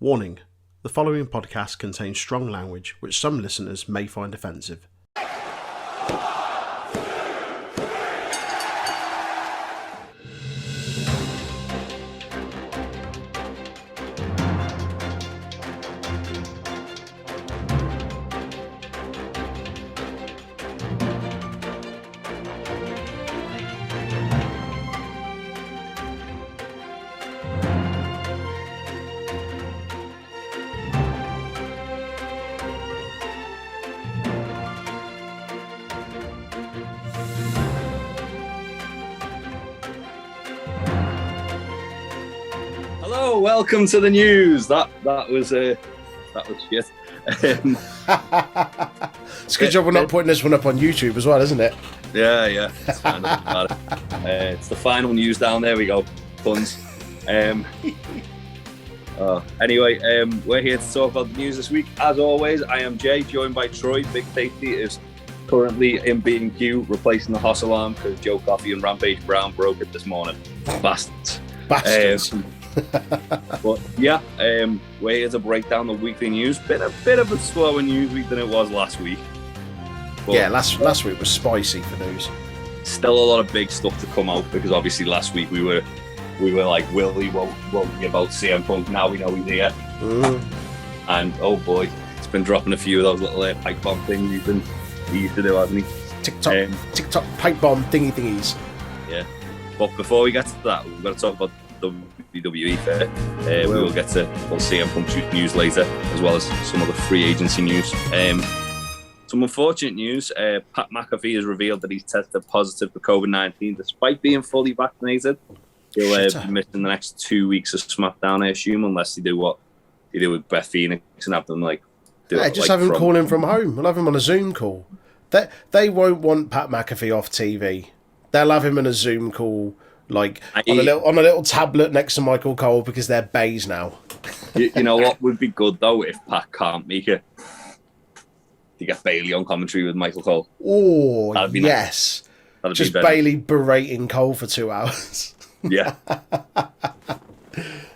Warning: the following podcast contains strong language which some listeners may find offensive. Hello, welcome to the news. That was shit. It's a good job we're not putting this one up on YouTube as well, isn't it? Yeah. It's fine, doesn't matter. It's the final news down. There we go. Puns. Anyway, we're here to talk about the news this week. As always, I am Jay, joined by Troy. Big Tasty is currently in B&Q, replacing the Hoss alarm because Joe Coffey and Rampage Brown broke it this morning. Bastards. But yeah, we're here to break down the weekly news. Bit of a slower news week than it was last week. But Yeah, last week was spicy for news. still a lot of big stuff to come out because obviously last week we were like, won't be about CM Punk. Now we know he's here, and oh boy, it's been dropping a few of those little pipe bomb things he used to do, hasn't he? TikTok pipe bomb thingies. Yeah. But before we get to that, we've got to talk about WWE fair. We will get to CM Punk's news later, as well as some of the free agency news. Some unfortunate news. Pat McAfee has revealed that he's tested positive for COVID-19 despite being fully vaccinated. He'll be missing the next 2 weeks of SmackDown, I assume, unless they do what they do with Beth Phoenix and have them Have him call in from home. We'll have him on a Zoom call. They won't want Pat McAfee off TV. They'll have him in a Zoom call, on a little tablet next to Michael Cole because they're bays now. You know what would be good though if Pat can't make it? To get Bailey on commentary with Michael Cole. Oh, that'd be yes. Nice. That'd Just be better. Bailey berating Cole for 2 hours. Yeah.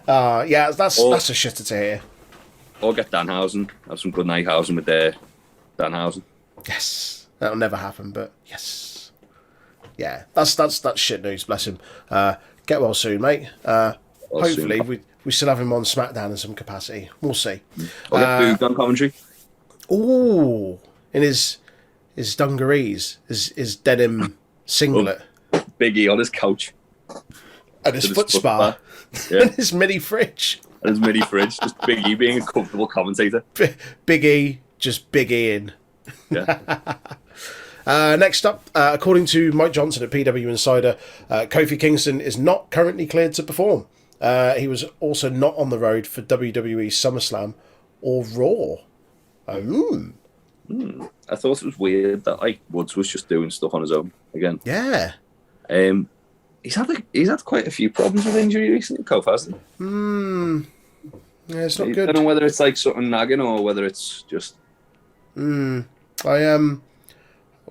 Yeah, that's a shitter to hear. Or get Danhausen. Have some good night housing with Danhausen. Yes. That'll never happen, but yes. Yeah, that's shit news, bless him. Get well soon, mate. Hopefully we still have him on SmackDown in some capacity. We'll see. Or get Boog on commentary. Ooh, in his dungarees, his denim singlet. Big E on his couch. And his foot spa. Yeah. And his mini fridge. And his mini fridge. Just Big E being a comfortable commentator. Big E, just Big E in. Yeah. Next up, according to Mike Johnson at PW Insider, Kofi Kingston is not currently cleared to perform. He was also not on the road for WWE SummerSlam or Raw. I thought it was weird that Woods was just doing stuff on his own again. Yeah. He's had quite a few problems with injury recently, Kofi, hasn't he? Yeah, it's not I good. don't know whether it's something nagging or whether it's just.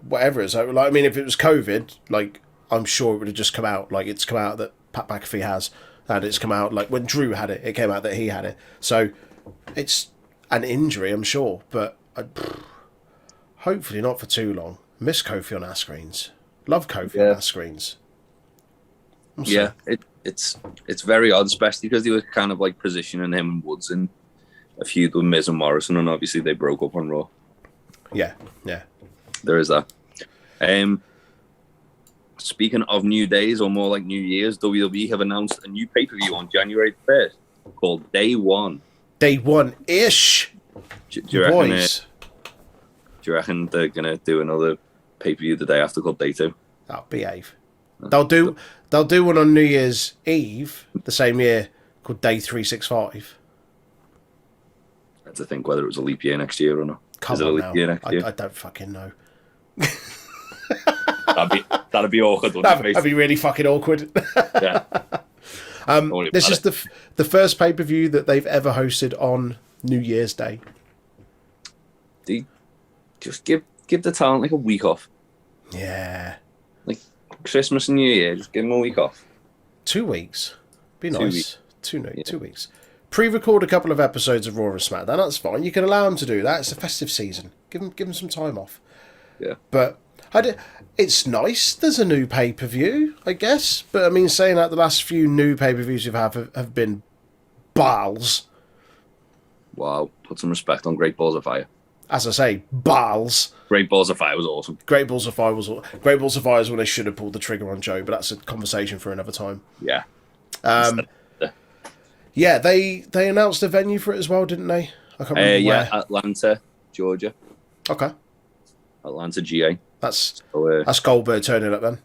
Whatever it is. I mean, if it was COVID, I'm sure it would have just come out. It's come out that Pat McAfee has, and it's come out when Drew had it. It came out that he had it. So it's an injury, I'm sure, but hopefully not for too long. Miss Kofi on our screens. Love Kofi on our screens. Yeah, it's very odd, especially because he was kind of positioning him and Woods in a feud with Miz and Morrison, and obviously they broke up on Raw. Yeah. There is that. Speaking of new days, or more like New Year's, WWE have announced a new pay-per-view on January 1st called Day One. Day one-ish. Do you reckon, Boys. do you reckon they're going to do another pay-per-view the day after called Day Two? That'll behave. They'll do one on New Year's Eve the same year called Day 365. I had to think whether it was a leap year next year or not. Come on now. I don't fucking know. That'd be awkward. That'd be really fucking awkward. Yeah. This is the first pay-per-view that they've ever hosted on New Year's Day. Just give the talent a week off. Yeah. Christmas and New Year, just give them a week off. 2 weeks. Be nice. 2 weeks. pre-record a couple of episodes of Raw and SmackDown. That's fine. You can allow them to do that. It's a festive season. Give them some time off. Yeah. But it's nice. There's a new pay-per-view, I guess. But I mean, saying that, the last few new pay-per-views you've have been balls. Wow. Put some respect on Great Balls of Fire. As I say, balls. Great Balls of Fire was awesome. Great Balls of Fire is when they should have pulled the trigger on Joe, but that's a conversation for another time. Yeah. Yeah, they announced a venue for it as well, didn't they? I can't remember where. Atlanta, Georgia. Okay. Atlanta, GA. That's So, that's Goldberg turning up then.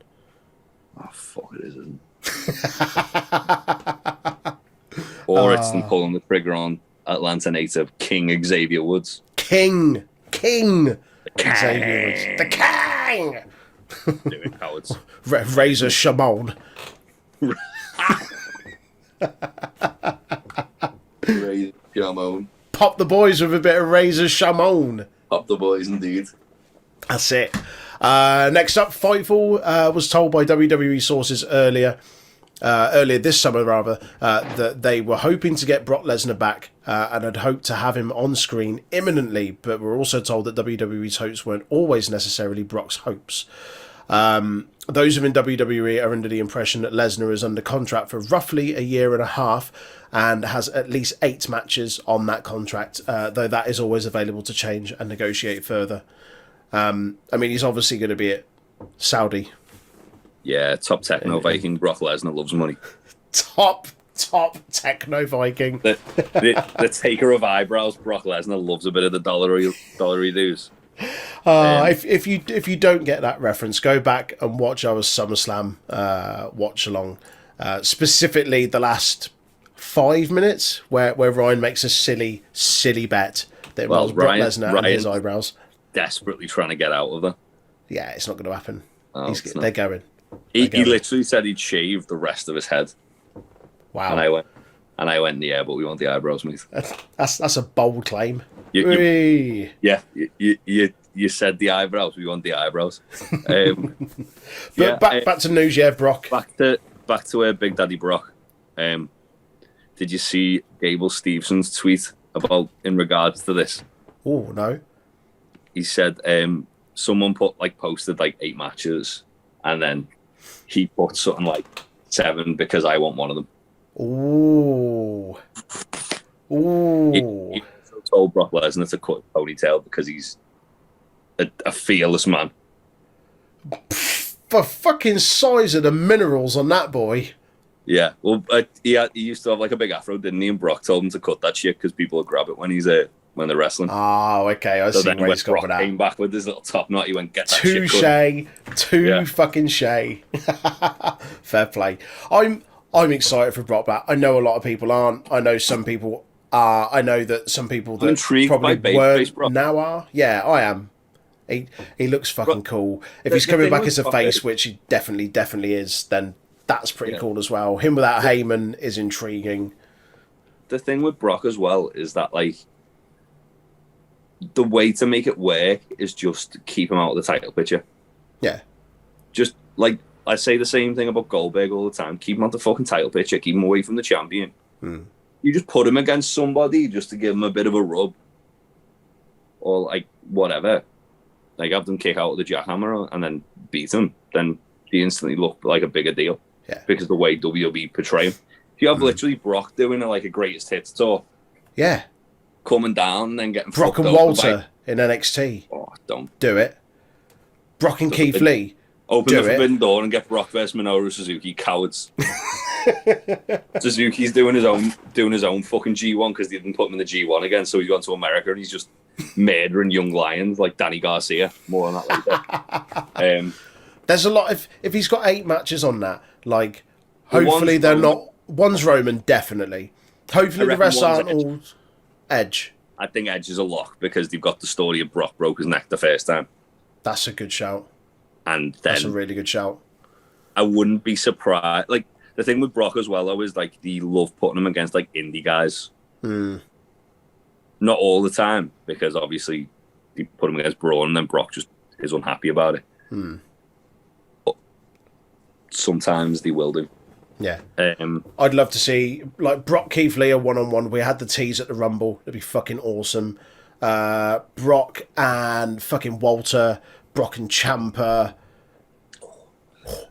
oh, fuck, it is, isn't it? Or it's them pulling the trigger on Atlanta native King Xavier Woods. King King. Xavier Woods. The King! Do it, cowards. Razor Shamon. Razor Shamon. Pop the boys with a bit of Razor Shamon. Up the boys, indeed. That's it. Next up, Fightful was told by WWE sources earlier this summer, that they were hoping to get Brock Lesnar back and had hoped to have him on screen imminently, but were also told that WWE's hopes weren't always necessarily Brock's hopes. Those within WWE are under the impression that Lesnar is under contract for roughly a year and a half and has at least 8 matches on that contract, though that is always available to change and negotiate further. I mean, he's obviously going to be at Saudi. Yeah, top techno Viking Brock Lesnar loves money. Top techno Viking. The taker of eyebrows, Brock Lesnar loves a bit of the dollary dues. If you don't get that reference, go back and watch our SummerSlam watch along. Specifically, the last 5 minutes where Ryan makes a silly bet that involves Brock Lesnar and his eyebrows. Desperately trying to get out of them. Yeah, it's not going to happen. Oh, They're going. He literally said he'd shave the rest of his head. Wow. And I went, yeah, but we want the eyebrows, mate. That's a bold claim. You said the eyebrows. We want the eyebrows. But back to news, yeah, Brock. Back to Big Daddy Brock. Did you see Gable Stevenson's tweet about in regards to this? Oh no. He said someone posted 8 matches, and then he put something like 7 because I want one of them. Ooh. He also told Brock Lesnar to cut a ponytail because he's a fearless man. The fucking size of the minerals on that boy. Yeah, well, he used to have a big afro, didn't he? And Brock told him to cut that shit because people will grab it when they're wrestling. Oh, okay. I see where he's got with that. Came back with his little top knot. He went, get that shit cut. Fucking shay. Fair play. I'm excited for Brock back. I know a lot of people aren't. I know some people are. I know that some people that probably weren't now are. Yeah, I am. He looks fucking cool. If he's coming back as a face, which he definitely is, then that's pretty cool as well. Him without Heyman is intriguing. The thing with Brock as well is that the way to make it work is just to keep him out of the title picture. Yeah. Just I say the same thing about Goldberg all the time. Keep him out the fucking title picture. Keep him away from the champion. You just put him against somebody just to give him a bit of a rub. Or whatever. Have them kick out of the jackhammer and then beat him. Then he instantly looked like a bigger deal. Yeah. Because the way WWE portray him. If you have literally Brock doing a greatest hits tour. Yeah. Coming down and then getting Brock and Walter in NXT. Oh, don't do it. Brock and Keith Lee. Open the forbidden door and get Brock versus Minoru Suzuki, cowards. Suzuki's doing his own fucking G1 because they didn't put him in the G1 again, so he's gone to America and he's just murdering young lions like Danny Garcia. More on that later. There's a lot. If he's got 8 matches on that, hopefully they're not. One's Roman, definitely. Hopefully the rest aren't all Edge. I think Edge is a lock because they've got the story of Brock broke his neck the first time. That's a good shout. And then that's a really good shout. I wouldn't be surprised. The thing with Brock as well, though, is they love putting him against indie guys. Not all the time, because obviously they put him against Braun and then Brock just is unhappy about it. But sometimes they will do. Yeah. Um, I'd love to see like Brock Keith Lee a 1-on-1. We had the tease at the Rumble. It'd be fucking awesome. Brock and fucking Walter, Brock and Ciampa,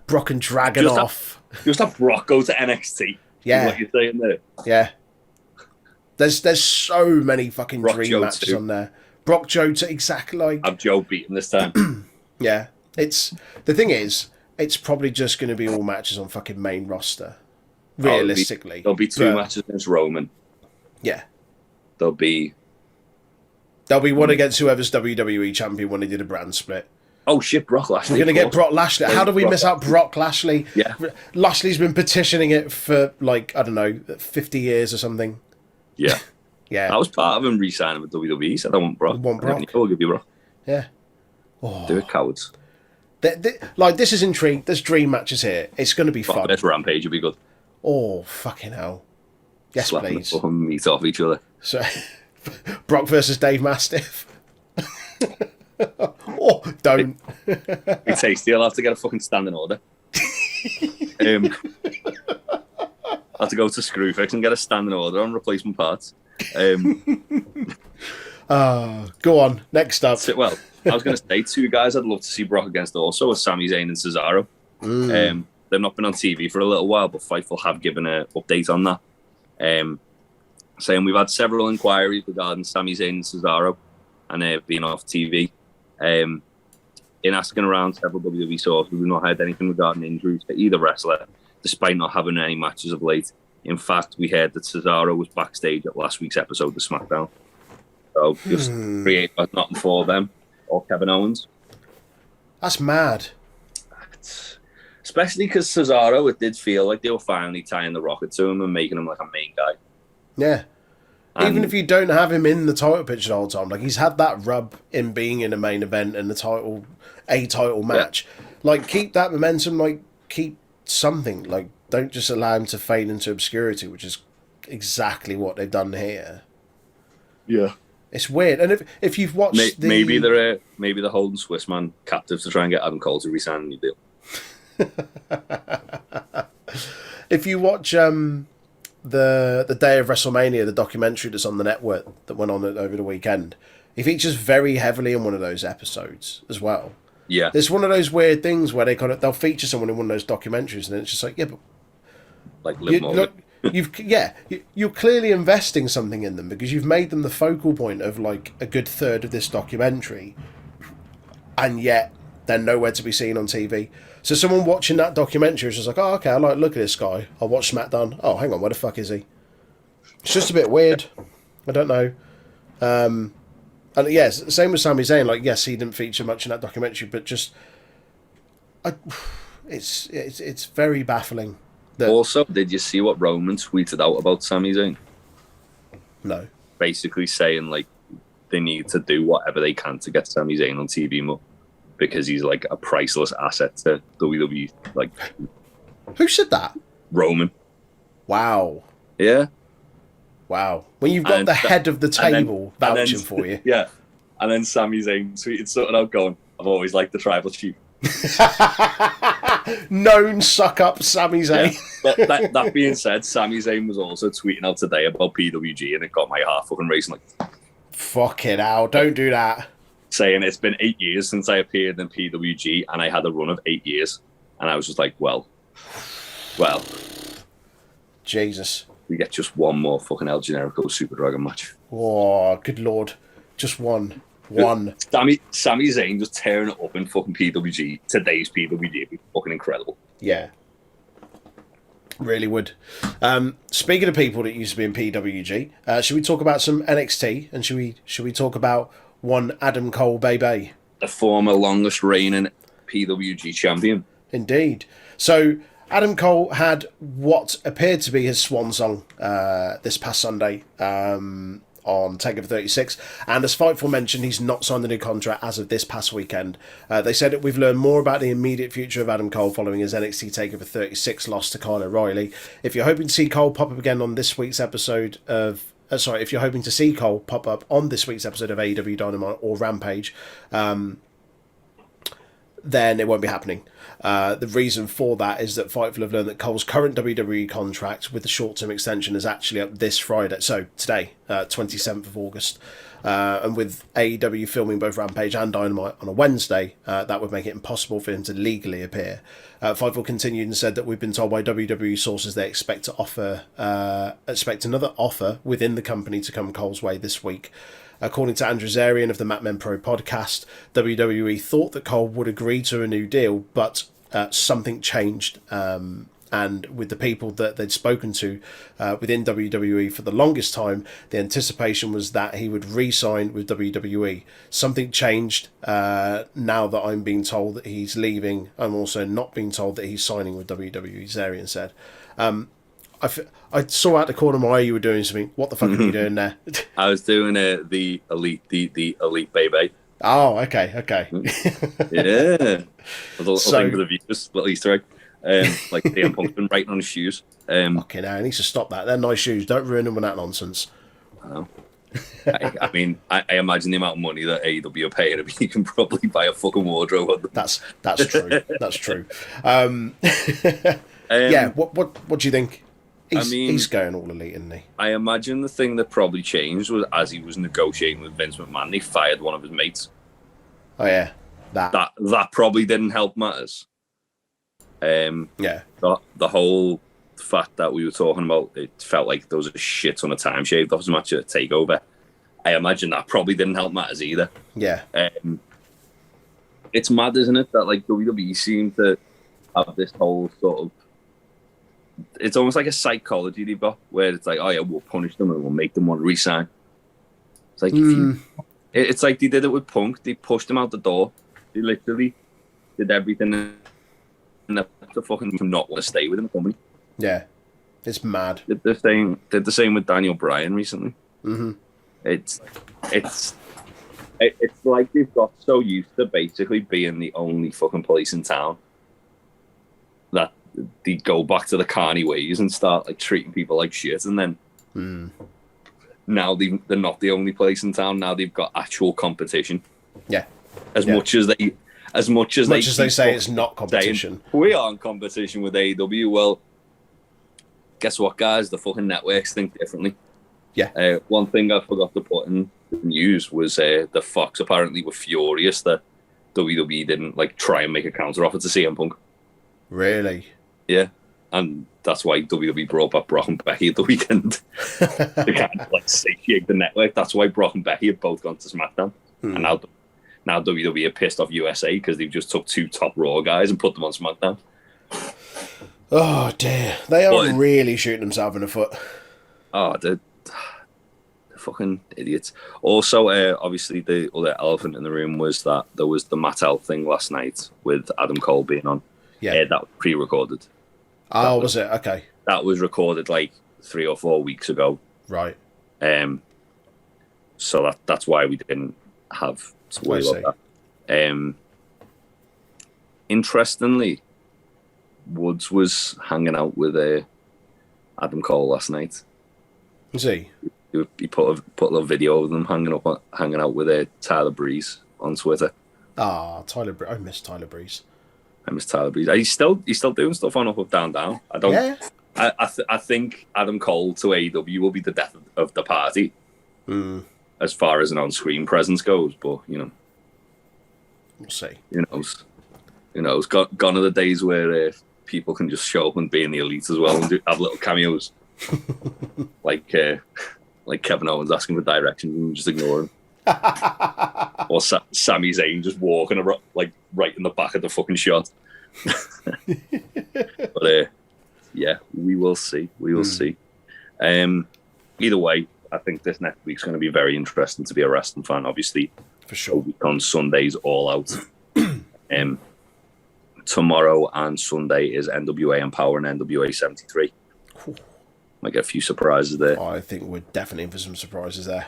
Brock and Dragunov. just have Brock go to NXT. Yeah. What you're saying there. Yeah. There's so many fucking Brock dream Joe matches too. on there. Brock Joe to exactly like. Have Joe beat him this time. Yeah. It's the thing is, it's probably just going to be all matches on fucking main roster. Realistically, There'll be two But, matches against Roman. Yeah. There'll be One against whoever's WWE champion when they did a brand split. oh shit, Brock Lashley. We're going to get Brock Lashley. How do we Brock miss out Brock Lashley? Yeah. Lashley's been petitioning it for like, I don't know, 50 years or something. Yeah, Yeah. I was part of him re-signing with WWE. He said I want Brock. I want Brock. I'll give you Brock. Yeah. Do it, cowards. Like, this is intrigue. There's dream matches here. It's going to be fun. This Rampage will be good. Oh, fucking hell. Yes, Slapping please. the fucking meat off each other. So, Brock versus Dave Mastiff. Oh, don't. Be tasty. I'll have to get a fucking standing order. I'll have to go to Screwfix and get a standing order on replacement parts. Go on. Next up. Well, I was going to say two guys I'd love to see Brock against also are Sami Zayn and Cesaro. They've not been on TV for a little while, but Fightful have given an update on that. Saying we've had several inquiries regarding Sami Zayn and Cesaro and they've been off TV. In asking around several WWE sources, we've not heard anything regarding injuries to either wrestler, despite not having any matches of late. In fact, we heard that Cesaro was backstage at last week's episode of SmackDown. So just create nothing for them or Kevin Owens. That's mad. Especially because Cesaro, it did feel like they were finally tying the rocket to him and making him like a main guy. Yeah. And Even if you don't have him in the title picture the whole time, like he's had that rub in being in a main event and a title match. Like keep that momentum, like keep something. Like don't just allow him to fade into obscurity, which is exactly what they've done here. Yeah. It's weird. And if you've watched maybe they're holding Swissman captive to try and get Adam Cole to resign a new deal. If you watch the day of WrestleMania, the documentary that's on the network that went on over the weekend, he features very heavily in one of those episodes as well. Yeah. It's one of those weird things where they'll feature someone in one of those documentaries, and then it's just like, yeah, but Like Liv Morgan. you're clearly investing something in them because you've made them the focal point of like a good third of this documentary, and yet they're nowhere to be seen on TV. So someone watching that documentary is just like, oh, okay, I like look at this guy. I'll watch SmackDown. Oh, hang on, where the fuck is he? It's just a bit weird. I don't know. And yes, same with Sami Zayn. Like, yes, he didn't feature much in that documentary, but just, it's very baffling. Also, did you see what Roman tweeted out about Sami Zayn? No. Basically saying like they need to do whatever they can to get Sami Zayn on TV more because he's like a priceless asset to WWE. Like, who said that? Roman. Wow. Yeah. Wow. When you've got the head of the table vouching for you. Yeah. And then Sami Zayn tweeted something out going, I've always liked the tribal chief. Known suck up Sami Zayn. Yeah. But that being said, Sami Zayn was also tweeting out today about PWG and it got my heart fucking racing. Like, fucking hell, don't do that. Saying it's been 8 years since I appeared in PWG and I had a run of 8 years. And I was just like, well. Jesus. We get just one more fucking El Generico Super Dragon match. Oh, good lord. Just one. One. Sami Zayn just tearing it up in fucking PWG. Today's PWG would be fucking incredible. Yeah. Really would. Speaking of people that used to be in PWG, should we talk about some NXT? And should we talk about one Adam Cole Bebe? The former longest reigning PWG champion. Indeed. So Adam Cole had what appeared to be his swan song this past Sunday on TakeOver 36, and as Fightful mentioned, he's not signed a new contract as of this past weekend. They said that we've learned more about the immediate future of Adam Cole following his NXT TakeOver 36 loss to Kyle O'Reilly. If you're hoping to see Cole pop up again on this week's episode of if you're hoping to see Cole pop up on this week's episode of AEW Dynamite or Rampage, then it won't be happening. The reason for that is that Fightful have learned that Cole's current WWE contract with the short-term extension is actually up this Friday, so today, 27th of August. And with AEW filming both Rampage and Dynamite on a Wednesday, that would make it impossible for him to legally appear. Fightful continued and said that we've been told by WWE sources they expect another offer within the company to come Cole's way this week. According to Andrew Zarian of the Mat Men Pro podcast, WWE thought that Cole would agree to a new deal, but something changed. And with the people that they'd spoken to within WWE for the longest time, the anticipation was that he would re-sign with WWE. Something changed now that I'm being told that he's leaving. I'm also not being told that he's signing with WWE, Zarian said. I saw out the corner of my eye you were doing something. What the fuck are you doing there? I was doing the elite baby. Oh, okay. Yeah. A little thing for the viewers, little Easter egg. Like CM Punk's been writing on his shoes. Okay, now he needs to stop that. They're nice shoes. Don't ruin them with that nonsense. I know. I mean, I imagine the amount of money that AEW are paying him, he can probably buy a fucking wardrobe on them. That's true. That's true. Yeah. What do you think? He's going all elite, isn't he? I imagine the thing that probably changed was as he was negotiating with Vince McMahon, he fired one of his mates. Oh yeah, that probably didn't help matters. Yeah. The whole fact that we were talking about, it felt like there was a shit ton of time shaved off his match at TakeOver. I imagine that probably didn't help matters either. Yeah. It's mad, isn't it, that like WWE seem to have this whole sort of, it's almost like a psychology they've got, where it's like, oh yeah, we'll punish them and we'll make them want to resign. It's like it's like they did it with Punk. They pushed him out the door. They literally did everything to fucking not want to stay within the company. Yeah, it's mad. Did the same with Daniel Bryan recently. Mm-hmm. It's like they've got so used to basically being the only fucking place in town that they go back to the carny ways and start like treating people like shit, and then now they're not the only place in town. Now they've got actual competition. Yeah, as much as they say it's not competition. We are in competition with AEW. Well, guess what, guys? The fucking networks think differently. Yeah. One thing I forgot to put in the news was the Fox apparently were furious that WWE didn't like try and make a counter offer to CM Punk. Really? Yeah. And that's why WWE brought back Brock and Becky at the weekend. They can't like satiate the network. That's why Brock and Becky have both gone to SmackDown. And now WWE are pissed off USA because they've just took two top Raw guys and put them on SmackDown. Oh dear. They are really shooting themselves in the foot. Oh, they're fucking idiots. Also, obviously, the other elephant in the room was that there was the Mattel thing last night with Adam Cole being on. Yeah. That was pre-recorded. Oh, was it? Okay. That was recorded like 3 or 4 weeks ago. Right. So that's why we didn't have to worry about that. Interestingly, Woods was hanging out with Adam Cole last night. Was he? He put a little video of them hanging out with Tyler Breeze on Twitter. Ah, Tyler Breeze. I miss Tyler Breeze. He's still doing stuff on Up Up Down Down. I don't. Yeah. I think Adam Cole to AEW will be the death of the party, as far as an on-screen presence goes. But we'll see. Who knows? Gone are the days where people can just show up and be in the elite as well and have little cameos, like Kevin Owens asking for directions and just ignore him. Or Sami Zayn just walking like right in the back of the fucking shot. But yeah, we will see. See. Either way, I think this next week's going to be very interesting to be a wrestling fan. Obviously, for sure. Week on Sundays, all out. Tomorrow and Sunday is NWA Empower and NWA 73. Might get a few surprises there. I think we're definitely in for some surprises there.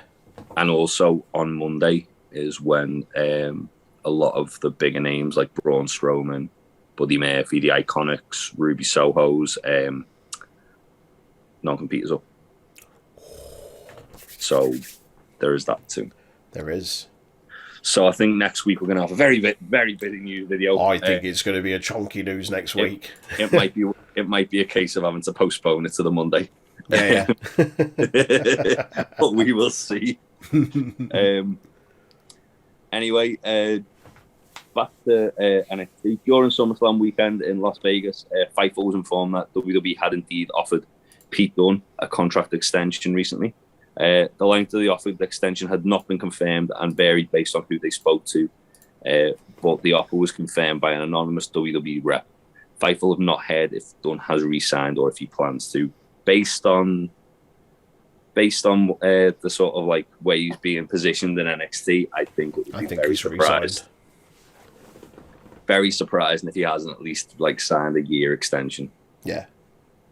And also on Monday is when a lot of the bigger names like Braun Strowman, Buddy Murphy, the Iconics, Ruby Soho's non-compete is up. So there is that too. There is. So I think next week we're going to have a very busy news video. I think it's going to be a chonky news next week. It might be a case of having to postpone it to the Monday. Yeah. But we will see. Anyway, back to NXT. During SummerSlam weekend in Las Vegas, Fightful was informed that WWE had indeed offered Pete Dunne a contract extension recently. The length of the offered extension had not been confirmed and varied based on who they spoke to, but the offer was confirmed by an anonymous WWE rep. Fightful have not heard if Dunne has re-signed or if he plans to. Based on the sort of like way he's being positioned in NXT, I think it would be very surprised. Very surprised if he hasn't at least like signed a year extension. Yeah.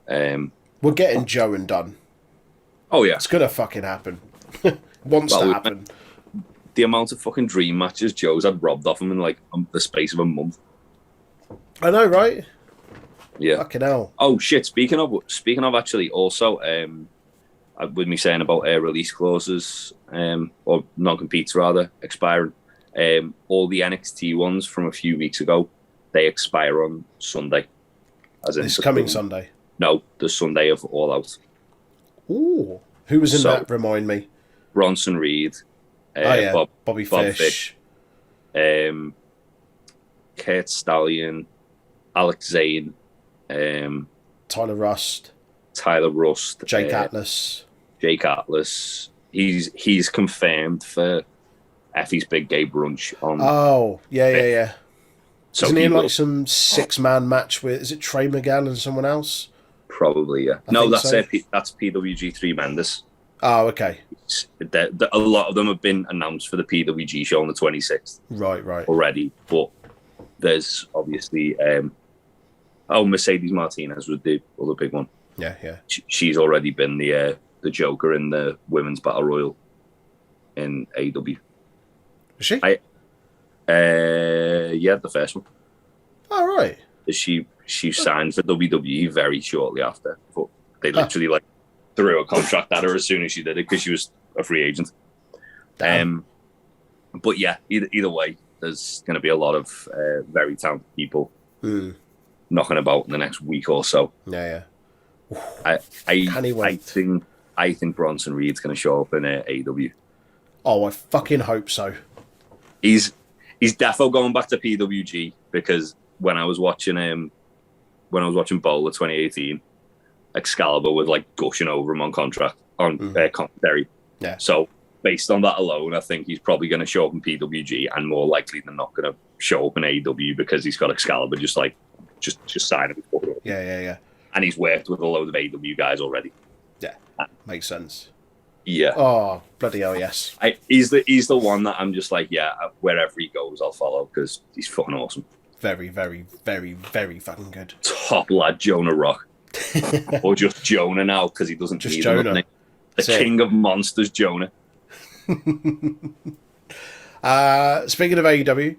We're getting Joe and Dunne. Oh yeah, it's gonna fucking happen. Wants to happen. The amount of fucking dream matches Joe's had robbed off him in like the space of a month. I know, right? Yeah. Fucking hell. Oh shit! Speaking of actually, also, with me saying about release clauses, or non-competes rather, expiring. All the NXT ones from a few weeks ago, they expire on Sunday. This coming Sunday? No, the Sunday of All Out. Ooh. Who was in that? Remind me. Bronson Reed. Bobby Fish. Kurt Stallion. Alex Zane. Tyler Rust. Jake Atlas. He's confirmed for Effie's Big Gay Brunch on. Oh, yeah. So isn't he in like some 6-man match with? Is it Trey Miguel and someone else? Probably, yeah. That's PWG 3 Mendes. Oh, okay. A lot of them have been announced for the PWG show on the 26th. Right. Already, but there's obviously Mercedes Martinez was the other big one. Yeah. She's already been the Joker in the Women's Battle Royal in AEW. Is she? Yeah, the first one. All right. She signed for WWE very shortly after, but they literally threw a contract at her as soon as she did it because she was a free agent. Damn. But yeah, either way, there's going to be a lot of very talented people knocking about in the next week or so. Yeah. I think Bronson Reed's going to show up in AEW. Oh, I fucking hope so. He's defo going back to PWG because when I was watching Bowler 2018, Excalibur was like gushing over him on contract on commentary. Yeah. So based on that alone, I think he's probably going to show up in PWG and more likely than not going to show up in AEW because he's got Excalibur just sign him. Yeah. And he's worked with a load of AEW guys already. Yeah, makes sense. Yeah. Oh, bloody hell, yes. He's the one that I'm just like, yeah, wherever he goes, I'll follow because he's fucking awesome. Very, very, very, very fucking good. Top lad, Jonah Rock. Or just Jonah now because he doesn't just need Jonah. Nothing. The king of monsters, Jonah. Speaking of AEW,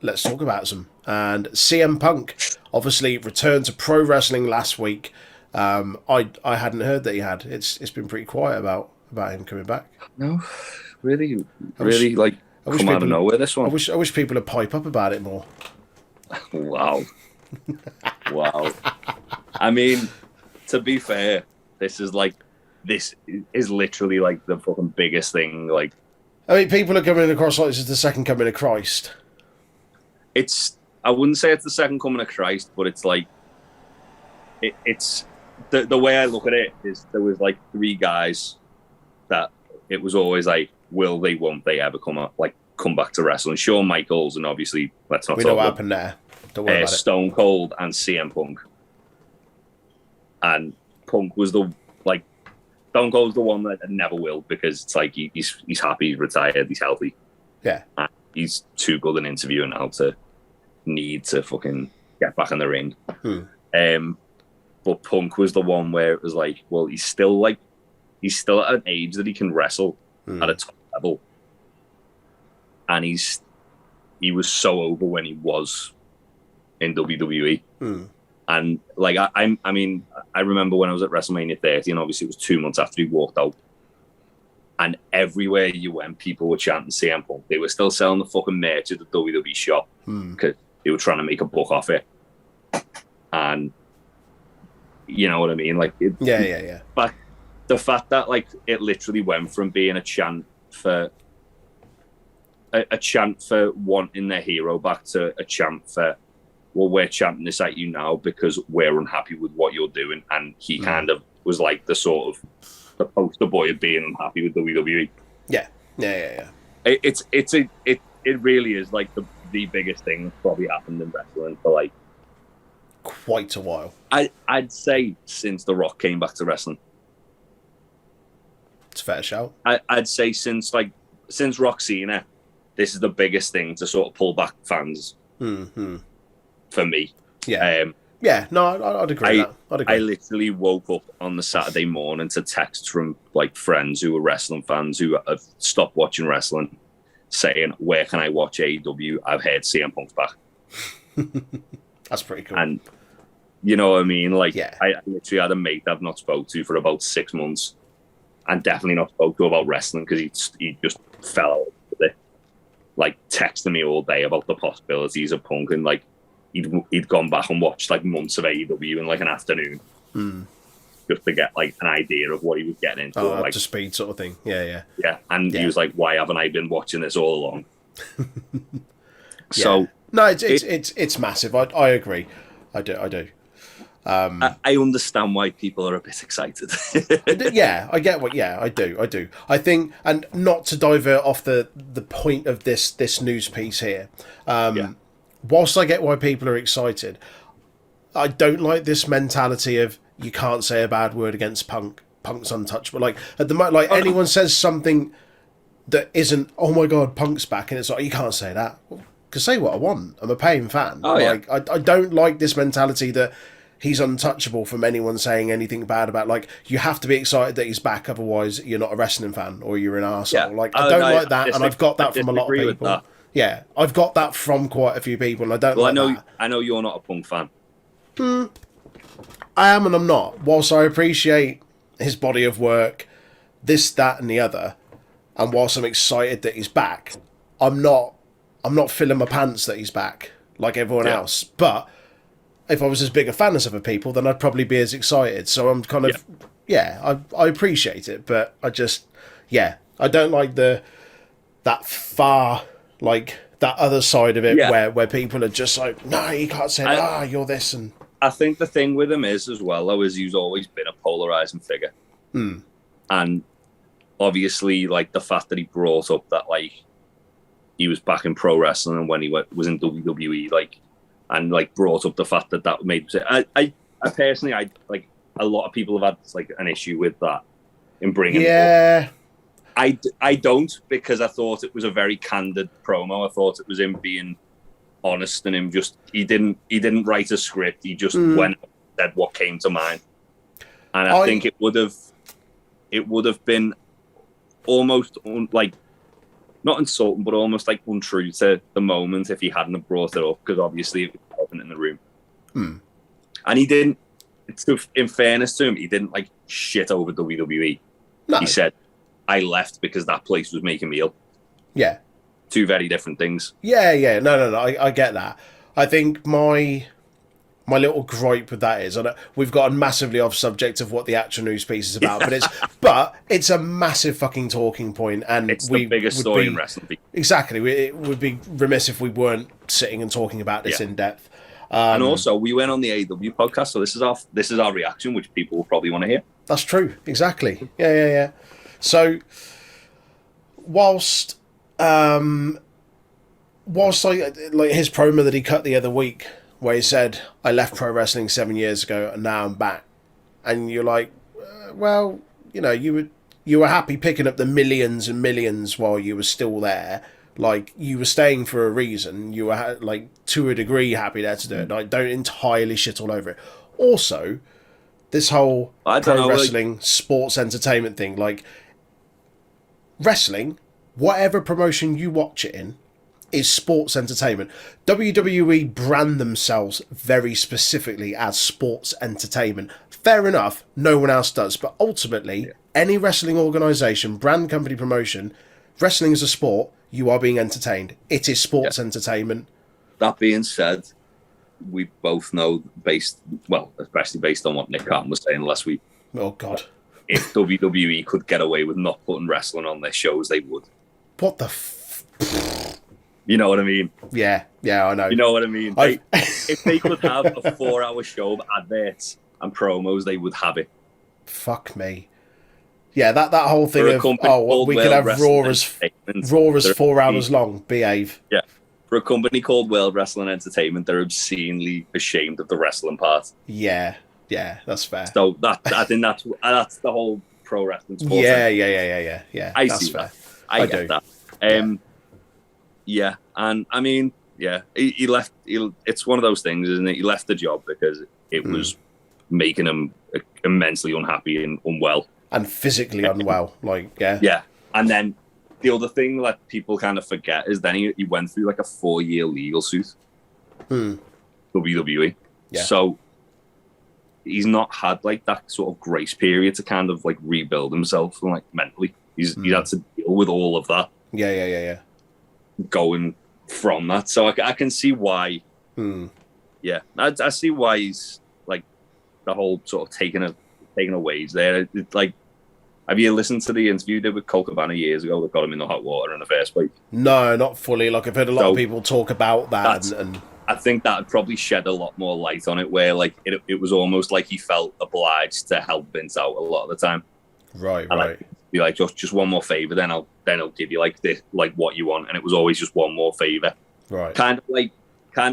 let's talk about some. And CM Punk obviously returned to pro wrestling last week. I hadn't heard that he had. It's been pretty quiet about him coming back. No, really, come out of nowhere. This one. I wish people would pipe up about it more. Wow. I mean, to be fair, this is literally like the fucking biggest thing. Like, I mean, people are coming across like this is the second coming of Christ. I wouldn't say it's the second coming of Christ, but it's like it's the way I look at it is there was like 3 guys that it was always like, won't they ever come back to wrestling? Shawn Michaels, and obviously let's not. We know what happened there. Don't worry about it. Stone Cold and CM Punk. And Punk was Stone Cold's the one that never will because it's like he's happy, he's retired, he's healthy. Yeah. And he's too good an interviewer now to need to fucking get back in the ring. But Punk was the one where it was like, well, he's still at an age that he can wrestle at a top level. And he was so over when he was in WWE. And like I mean, I remember when I was at WrestleMania 30, and obviously it was 2 months after he walked out. And everywhere you went, people were chanting CM Punk. They were still selling the fucking merch at the WWE shop because they were trying to make a buck off it. And you know what I mean? Like, yeah. But the fact that like it literally went from being a chant for wanting their hero back to a chant for, well, we're chanting this at you now because we're unhappy with what you're doing. And he kind of was like the sort of the poster boy of being unhappy with WWE. Yeah. It really is like the biggest thing that's probably happened in wrestling for like quite a while. I'd say since The Rock came back to wrestling. It's a fair shout. I'd say since Rock Cena, this is the biggest thing to sort of pull back fans for me. Yeah. Yeah, no, I'd agree with that. I'd agree. I literally woke up on the Saturday morning to texts from like friends who were wrestling fans who have stopped watching wrestling saying, where can I watch AEW? I've heard CM Punk's back. That's pretty cool. And you know what I mean? Like, yeah. I literally had a mate I've not spoke to for about 6 months and definitely not spoke to about wrestling because he just fell out with it. Like, texting me all day about the possibilities of Punk, and like, he'd gone back and watched like months of AEW in like an afternoon just to get like an idea of what he was getting into. Like, up to speed sort of thing. Yeah. And he was like, why haven't I been watching this all along? So no, it's massive. I agree. I do. I understand why people are a bit excited. Yeah, I get what. Yeah, I do. I think, and not to divert off the point of this news piece here. Whilst I get why people are excited, I don't like this mentality of you can't say a bad word against Punk. Punk's untouchable. Like at the moment, like anyone says something that isn't, oh my god, Punk's back, and it's like you can't say that. Well, can say what I want. I'm a paying fan. Like I don't like this mentality that he's untouchable from anyone saying anything bad about. Like, you have to be excited that he's back, otherwise you're not a wrestling fan or you're an arsehole. Yeah. Like, I don't like that, and I've got that from a lot of people. Yeah, I've got that from quite a few people, and I don't like that. I know you're not a Punk fan. I am and I'm not. Whilst I appreciate his body of work, this, that, and the other, and whilst I'm excited that he's back, I'm not filling my pants that he's back like everyone else. But if I was as big a fan as other people, then I'd probably be as excited. So I'm kind of, I appreciate it, but I just, I don't like that far, like that other side of it where people are just like, no, you can't say that, you're this. And I think the thing with him is as well, though, is he's always been a polarizing figure. And obviously, like, the fact that he brought up that, like, he was back in pro wrestling and when he was in WWE, like, and like brought up the fact that made him say, I personally, like, a lot of people have had like an issue with that in bringing him up. I don't, because I thought it was a very candid promo. I thought it was him being honest and him just, he didn't write a script. He just went and said what came to mind. And I think it would have been almost like, not insulting, but almost like untrue to the moment if he hadn't have brought it up, because obviously it was happening in the room. And he didn't, in fairness to him, he didn't like shit over WWE. No. He said, I left because that place was making me ill. Yeah. Two very different things. Yeah. No. I get that. I think my little gripe with that is, we've gotten massively off subject of what the actual news piece is about, but it's a massive fucking talking point, and it's the biggest story in wrestling. Exactly, it would be remiss if we weren't sitting and talking about this in depth. And also, we went on the AEW podcast, so this is our reaction, which people will probably want to hear. That's true, exactly. Yeah. So, whilst like his promo that he cut the other week, where he said, I left pro wrestling 7 years ago and now I'm back. And you're like, well, you know, you were happy picking up the millions and millions while you were still there. Like, you were staying for a reason. You were, like, to a degree happy there to do it. Like, don't entirely shit all over it. Also, this whole pro wrestling, sports entertainment thing, like, wrestling, whatever promotion you watch it in, is sports entertainment. WWE brand themselves very specifically as sports entertainment. Fair enough, no one else does, but ultimately, any wrestling organisation, brand, company, promotion, wrestling is a sport. You are being entertained. It is sports entertainment. That being said, we both know, especially based on what Nick Carton was saying last week. Oh God! If WWE could get away with not putting wrestling on their shows, they would. What the? You know what I mean? Yeah, I know. You know what I mean? If they could have a 4-hour show of adverts and promos, they would have it. Fuck me. Yeah, that whole thing of we could have Raw as 4 hours long. Behave. Yeah. For a company called World Wrestling Entertainment, they're obscenely ashamed of the wrestling part. Yeah, that's fair. So I think that's the whole pro wrestling sport. Yeah. I that's see fair. that. I get that. Yeah, and I mean, yeah, he left. It's one of those things, isn't it? He left the job because it was making him immensely unhappy and unwell. And physically unwell, Yeah, and then the other thing that people kind of forget is then he went through like a 4-year legal suit. WWE. Yeah. So he's not had like that sort of grace period to kind of like rebuild himself and like mentally. He's had to deal with all of that. Yeah. Going from that, so I can see why. Yeah, I see why he's like the whole sort of taking a wage there. It's like, have you listened to the interview he did with Colt Cabana years ago that got him in the hot water in the first place? No, not fully. Like I've heard a lot of people talk about that, and I think that would probably shed a lot more light on it. Where like it was almost like he felt obliged to help Vince out a lot of the time. Right. Like, be like, just one more favor, then I'll give you like this, like what you want, and it was always just one more favor. Right. Kind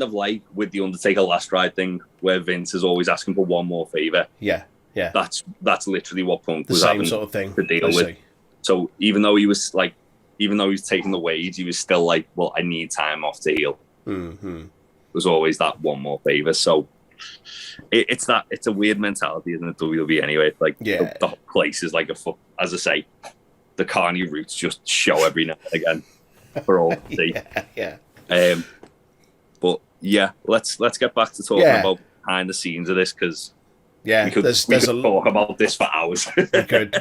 of like with the Undertaker Last Ride thing, where Vince is always asking for one more favor. Yeah. That's literally what Punk the was same having sort of thing to deal with. So even though he was taking the wage, he was still like, well, I need time off to heal. Mm-hmm. There's always that one more favor. So it's a weird mentality, isn't it? WWE anyway. Like the whole place is like as I say, the Carney roots just show every now and again for all to see. Yeah. But yeah, let's get back to talking about behind the scenes of this, because we could talk about this for hours.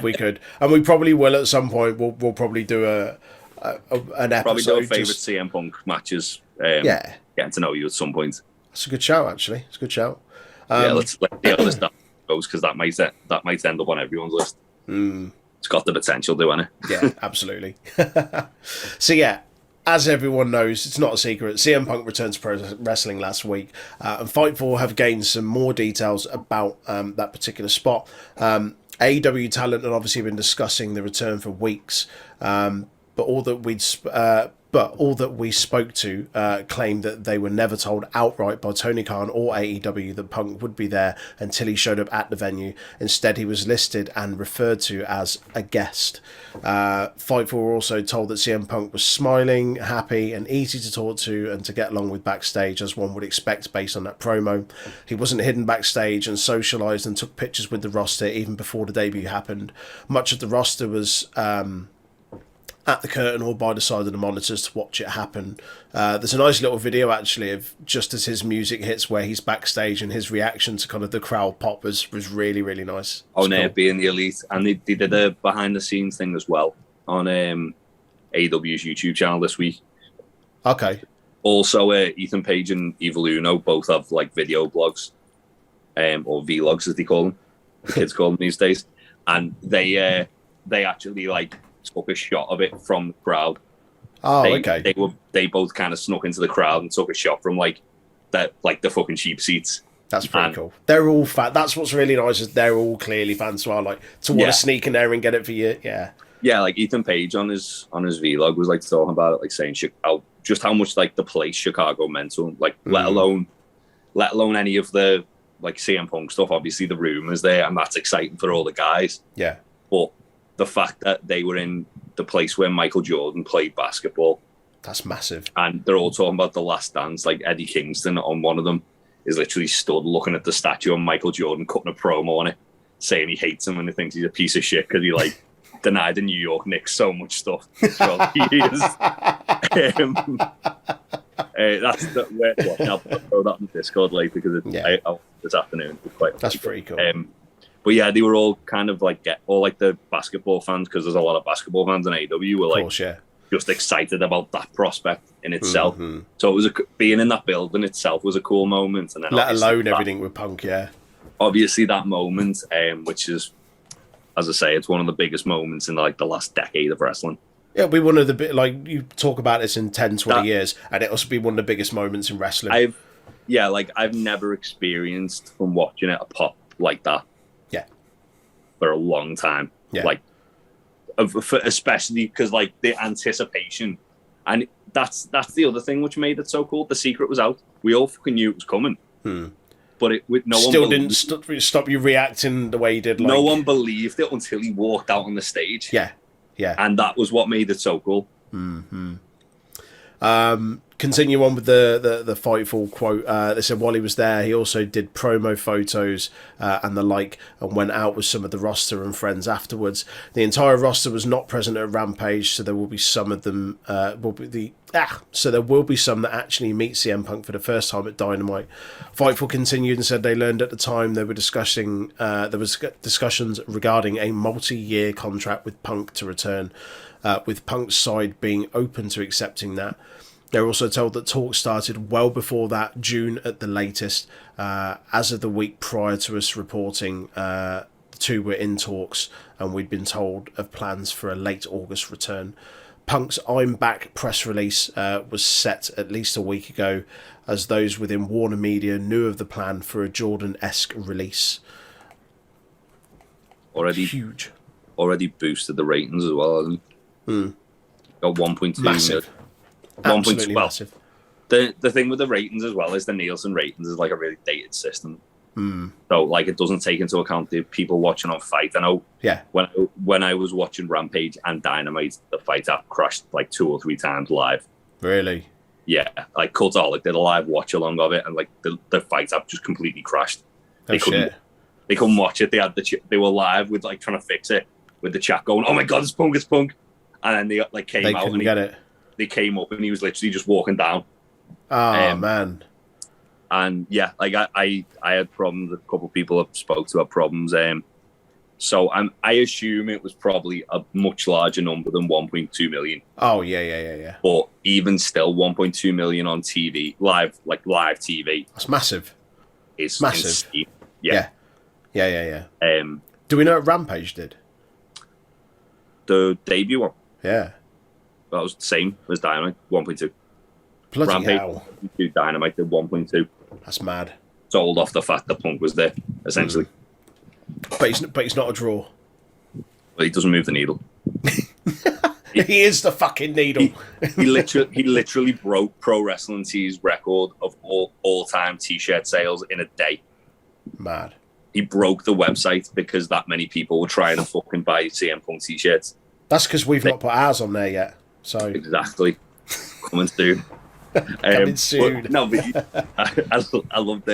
we could, and we probably will at some point. We'll probably do an episode. Probably do our favourite CM Punk matches. Getting to know you at some point. That's a good shout, actually. It's a good shout. Let's see how this stuff goes, because that might end up on everyone's list. It's got the potential, hasn't it? Yeah, absolutely. So yeah, as everyone knows, it's not a secret, CM Punk returned to pro wrestling last week, and Fightful have gained some more details about that particular spot. AEW talent had obviously been discussing the return for weeks, but all that we spoke to claimed that they were never told outright by Tony Khan or AEW that Punk would be there until he showed up at the venue. Instead, he was listed and referred to as a guest. Fightful were also told that CM Punk was smiling, happy, and easy to talk to and to get along with backstage, as one would expect based on that promo. He wasn't hidden backstage and socialised and took pictures with the roster even before the debut happened. Much of the roster was at the curtain or by the side of the monitors to watch it happen. There's a nice little video actually of just as his music hits where he's backstage, and his reaction to kind of the crowd pop was really, really nice. On being the Elite, and they did a behind the scenes thing as well on AEW's YouTube channel this week. Okay. Also, Ethan Page and Evil Uno both have like video blogs, or vlogs as they call them. The kids call them these days, and they actually like took a shot of it from the crowd. Okay. They both kind of snuck into the crowd and took a shot from like the fucking cheap seats. That's pretty cool. They're all that's what's really nice, is they're all clearly fans as well. Like to want to sneak in there and get it for you. Yeah, like Ethan Page on his vlog was like talking about it, like saying how much like the place Chicago meant to him, like let alone any of the like CM Punk stuff. Obviously the rumors there, and that's exciting for all the guys. Yeah, but the fact that they were in the place where Michael Jordan played basketball, that's massive. And they're all talking about The Last Dance. Like Eddie Kingston on one of them is literally stood looking at the statue of Michael Jordan, cutting a promo on it, saying he hates him and he thinks he's a piece of shit because he like denied the New York Knicks so much stuff throughout the years. That's I'll throw that in Discord later because this afternoon. It's quite. That's pretty cool. But yeah, they were all kind of like all like the basketball fans, because there's a lot of basketball fans in AEW, were like just excited about that prospect in itself. So it was being in that building itself was a cool moment, and then let alone everything with Punk. Obviously that moment, which is, as I say, it's one of the biggest moments in like the last decade of wrestling. It'll be one of the bit, like, you talk about this in 10, 20 years, and it'll be one of the biggest moments in wrestling. I've never experienced from watching it a pop like that. Yeah. For a long time. Yeah. Like, especially because like the anticipation, and that's the other thing which made it so cool. The secret was out. We all fucking knew it was coming. But no one still didn't stop you reacting the way you did. Like... No one believed it until he walked out on the stage. Yeah. And that was what made it so cool. Continue on with the Fightful quote. They said while he was there, he also did promo photos and the like, and went out with some of the roster and friends afterwards. The entire roster was not present at Rampage, so there will be some of them. So there will be some that actually meet CM Punk for the first time at Dynamite. Fightful continued and said they learned at the time they were discussing. There was discussions regarding a multi-year contract with Punk to return, with Punk's side being open to accepting that. They were also told that talks started well before that, June at the latest. As of the week prior to us reporting, the two were in talks, and we'd been told of plans for a late August return. Punk's I'm Back press release was set at least a week ago, as those within Warner Media knew of the plan for a Jordan-esque release. Huge. Already boosted the ratings as well, hasn't he? Got 1.2 massive. Absolutely massive. The thing with the ratings as well is the Nielsen ratings is like a really dated system. So like it doesn't take into account the people watching on Fight. I know when I was watching Rampage and Dynamite, the Fight app crashed like 2 or 3 times live. Really? Yeah, like Cultaholic did a live watch along of it, and like the Fight app just completely crashed. They couldn't watch it. They were live with like trying to fix it with the chat going, "Oh my god, it's Punk!" And then they like came out and they came up and he was literally just walking down. Oh man. And yeah, like I had problems. A couple of people I've spoke to had problems. So I assume it was probably a much larger number than 1.2 million. Oh yeah. But even still, 1.2 million on TV, live TV. That's massive. It's massive. Insane. Yeah. Do we know what Rampage did? The debut one. Yeah. That was the same as Dynamite, 1.2. Bloody Rampage, hell. Dynamite did 1.2. That's mad. Sold off the fact that Punk was there, essentially. But he's not a draw. But he doesn't move the needle. He is the fucking needle. He literally broke Pro Wrestling Tee's record of all-time T-shirt sales in a day. Mad. He broke the website because that many people were trying to fucking buy CM Punk T-shirts. That's because we've not put ours on there yet. So exactly. Coming soon. Coming soon. No, but I love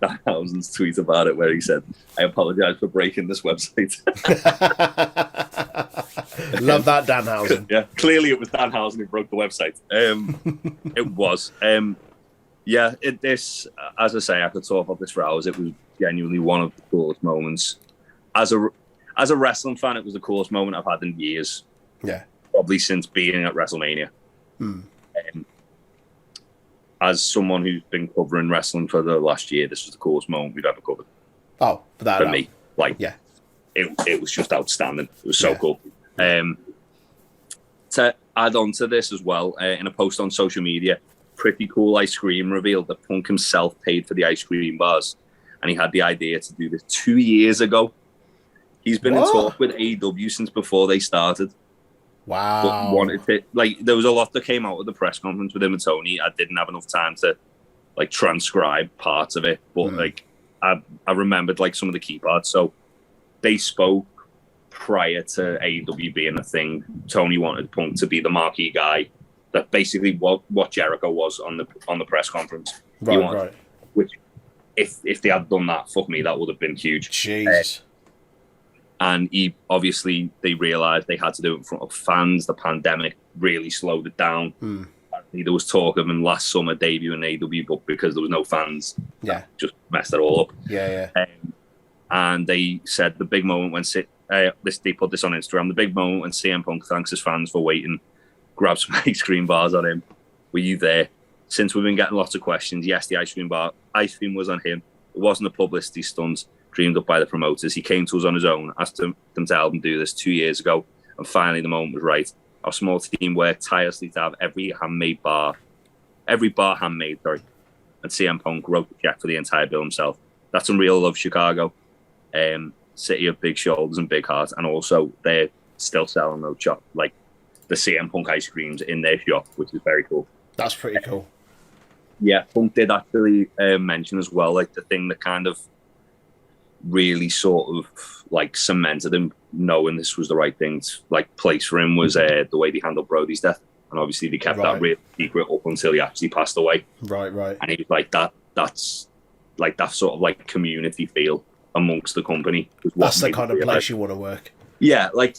Danhausen's tweet about it where he said, "I apologize for breaking this website." Love that, Danhausen. Yeah, clearly it was Danhausen who broke the website. It was. This, as I say, I could talk about this for hours. It was genuinely one of the coolest moments. As a wrestling fan, it was the coolest moment I've had in years. Yeah. Probably since being at WrestleMania. As someone who's been covering wrestling for the last year, this was the coolest moment we've ever covered. Oh, for me. It was just outstanding. It was so cool. To add on to this as well, in a post on social media, Pretty Cool Ice Cream revealed that Punk himself paid for the ice cream bars, and he had the idea to do this 2 years ago. He's been in talk with AEW since before they started. Wow. But wanted to, there was a lot that came out of the press conference with him and Tony. I didn't have enough time to transcribe parts of it, but I remembered some of the key parts. So they spoke prior to AEW being a thing. Tony wanted Punk to be the marquee guy, that basically what Jericho was on the press conference. Right. Which, if they had done that, fuck me, that would have been huge. Jeez. And they realised they had to do it in front of fans. The pandemic really slowed it down. There was talk of him last summer debuting in AEW, but because there was no fans, just messed it all up. Yeah. and they said the big moment when they put this on Instagram. The big moment when CM Punk thanks his fans for waiting, grabbed some ice cream bars on him. Were you there? Since we've been getting lots of questions, yes, the ice cream was on him. It wasn't a publicity stunt dreamed up by the promoters. He came to us on his own, asked them to help him do this 2 years ago, and finally the moment was right. Our small team worked tirelessly to have every bar handmade, sorry. And CM Punk wrote the check for the entire bill himself. That's unreal love, Chicago. City of big shoulders and big hearts, and also they're still selling those like the CM Punk ice creams in their shop, which is very cool. That's pretty cool. Yeah, Punk did actually mention as well, like the thing that kind of really sort of like cemented him knowing this was the right thing to like place for him was the way they handled Brody's death, and obviously they kept that real secret up until he actually passed away. Right. And he was like that's like that sort of like community feel amongst the company. That's the kind of place you want to work. Yeah, like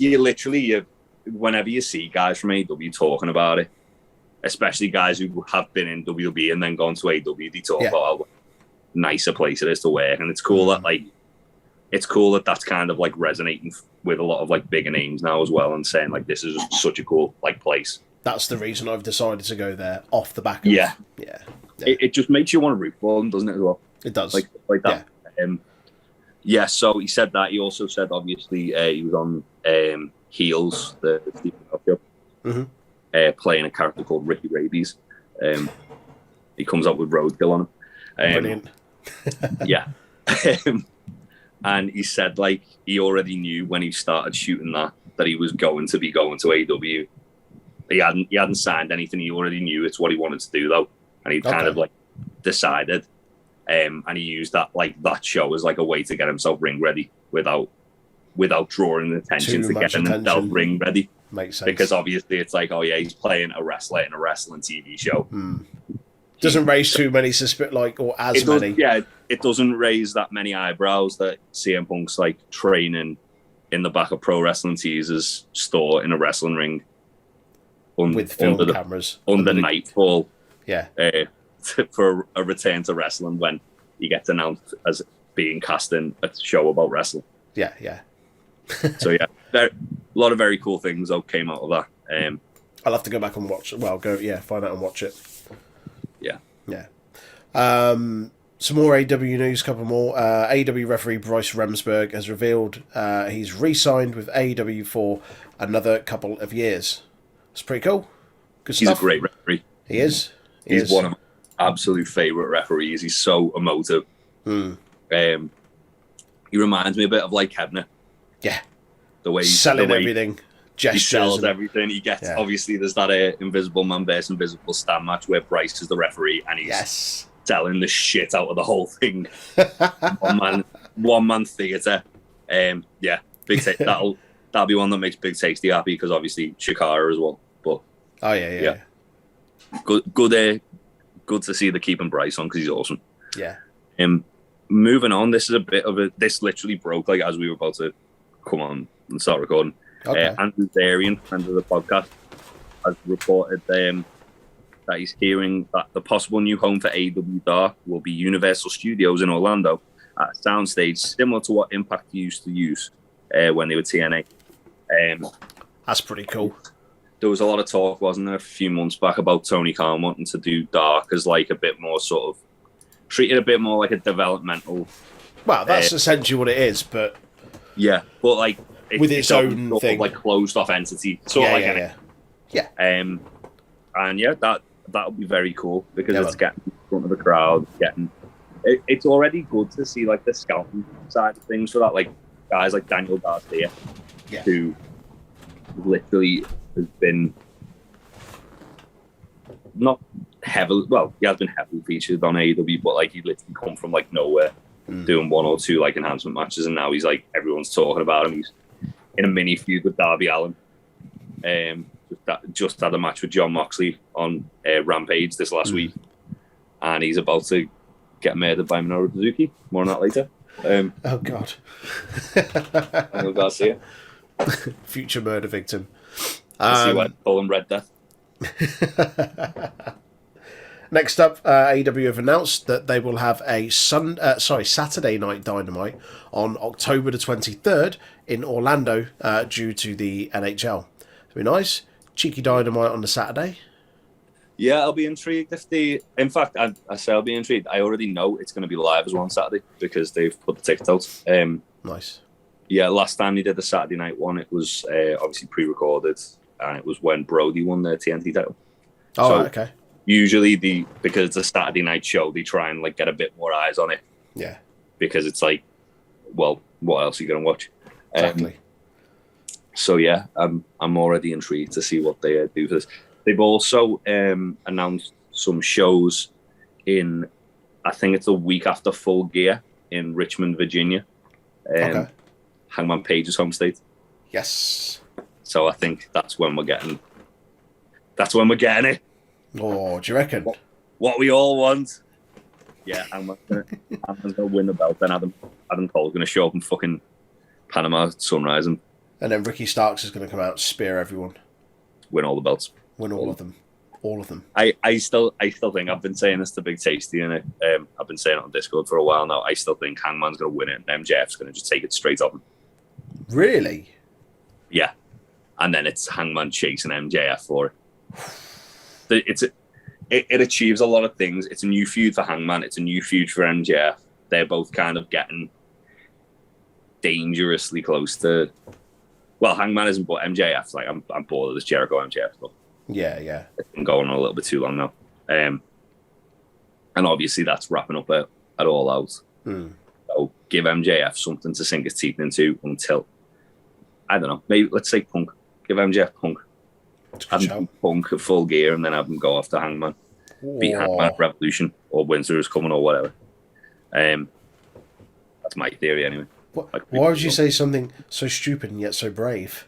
whenever you see guys from AEW talking about it, especially guys who have been in WWE and then gone to AEW, they talk about how nice a place it is to work, and it's cool that that's kind of like resonating with a lot of like bigger names now as well, and saying like this is such a cool like place. That's the reason I've decided to go there off the back of yeah. It just makes you want to root for them, doesn't it, as well? It does. Like that. So he said that. He also said, obviously, he was on Heels, the Stephen show, playing a character called Ricky Rabies. He comes up with Roadkill on him. Brilliant. Yeah. And he said, like, he already knew when he started shooting that he was going to AEW. He hadn't signed anything. He already knew it's what he wanted to do, though. And he kind of, like, decided. And he used that show as like a way to get himself ring ready without drawing attention to getting himself ring ready. Makes sense. Because obviously it's like, oh yeah, he's playing a wrestler in a wrestling TV show. Doesn't raise too many many. Yeah, it doesn't raise that many eyebrows that CM Punk's like training in the back of Pro Wrestling Teaser's store in a wrestling ring with film cameras under Nightfall. Yeah. For a return to wrestling when he gets announced as being cast in a show about wrestling. Yeah. So yeah, a lot of very cool things though came out of that. I'll have to go back and watch it. Well, find out and watch it. Yeah. Some more AW news, couple more. AW referee Bryce Remsburg has revealed he's re-signed with AW for another couple of years. It's pretty cool. Good stuff. He's a great referee. He is. He's one of my absolute favourite referees. He's so emotive. He reminds me a bit of like Hebner. Yeah. The way he's selling everything. Gestures. He sells everything. He gets, obviously, there's that Invisible Man versus Invisible Stand match where Bryce is the referee and he's selling the shit out of the whole thing. one man theatre. Big that'll be one that makes Big Tasty happy because obviously Shikara as well. But yeah. Good to see the keeping Bryce on because he's awesome. Yeah. Moving on, this is a bit of this literally broke like as we were about to come on and start recording. Okay. Andrew Darian, friend of the podcast, has reported that he's hearing that the possible new home for AEW Dark will be Universal Studios in Orlando at a soundstage similar to what Impact used to use when they were TNA. That's pretty cool. There was a lot of talk, wasn't there, a few months back about Tony Khan wanting to do Dark as like a bit more sort of treated a bit more like a developmental. Well, that's essentially what it is, but yeah, but like with its own sort thing, of like closed off entity. Yeah. And that would be very cool because it's getting in front of the crowd. It's already good to see like the scouting side of things for that, like guys like Daniel Garcia, who literally has been not heavily. Well, he has been heavily featured on AEW, but like he literally come from like nowhere, doing one or two like enhancement matches, and now he's like everyone's talking about him. He's in a mini feud with Darby Allin. Just had a match with John Moxley on Rampage this last week, and he's about to get murdered by Minoru Suzuki. More on that later. Oh God! Daniel Garcia, future murder victim. See why they call him Red Death. Next up, AEW have announced that they will have a Saturday Night Dynamite on October the 23rd in Orlando due to the NHL. It'll be nice. Cheeky Dynamite on the Saturday. Yeah, I'll be intrigued if they... In fact, I say I'll be intrigued. I already know it's going to be live as well on Saturday because they've put the tickets out. Nice. Yeah, last time they did the Saturday night one, it was obviously pre-recorded, and it was when Brody won the TNT title. Oh, so okay. Usually, because it's a Saturday night show, they try and like get a bit more eyes on it. Yeah. Because it's like, well, what else are you going to watch? Exactly. So yeah, I'm already intrigued to see what they do for this. They've also announced some shows in, I think it's a week after Full Gear in Richmond, Virginia. Okay. Hangman Page's home state. Yes. So I think that's when we're getting it. Oh, do you reckon? What we all want. Yeah, Hangman's gonna win the belt. Then Adam Cole's gonna show up in fucking Panama Sunrise and then Ricky Starks is going to come out and spear everyone. Win all the belts. Win all of them. All of them. I still think, I've been saying this to Big Tasty, and I've been saying it on Discord for a while now. I still think Hangman's going to win it, and MJF's going to just take it straight off him. Really? Yeah. And then it's Hangman chasing MJF for it. It achieves a lot of things. It's a new feud for Hangman. It's a new feud for MJF. They're both kind of getting dangerously close to... Well, Hangman isn't, but MJF's like, I'm bored of this Jericho MJF stuff. Yeah. It's been going on a little bit too long now. And obviously that's wrapping up at All Out. So give MJF something to sink his teeth into until, I don't know, maybe let's say Punk. Give MJF Punk. Have him Punk at Full Gear and then have him go after Hangman. Beat Hangman at Revolution or Windsor is coming or whatever. That's my theory anyway. Why would you say something so stupid and yet so brave?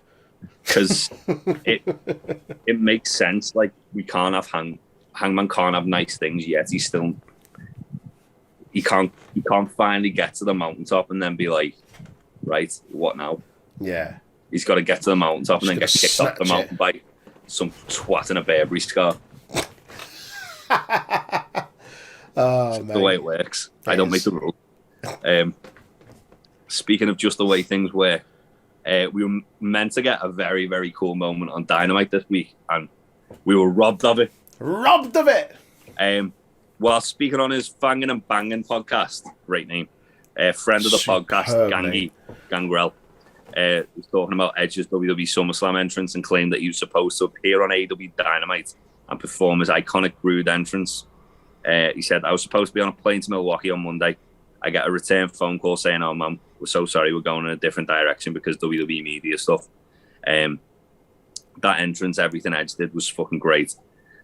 Because it makes sense. Like, we can't have Hangman can't have nice things yet. He can't finally get to the mountaintop and then be like, right, what now? Yeah. He's got to get to the mountaintop and then get kicked off the mountain by some twat in a Burberry scarf. Oh, man. The way it works. I don't make the rules. Speaking of just the way things work, we were meant to get a very, very cool moment on Dynamite this week, and we were robbed of it. Robbed of it! While speaking on his Fangin' and Bangin' podcast, great name, friend of the podcast, Gangrel, was talking about Edge's WWE SummerSlam entrance and claimed that he was supposed to appear on AEW Dynamite and perform his iconic Brood entrance. He said, I was supposed to be on a plane to Milwaukee on Monday. I get a return phone call saying, oh, man, we're so sorry, we're going in a different direction because WWE media stuff. That entrance, everything Edge did was fucking great.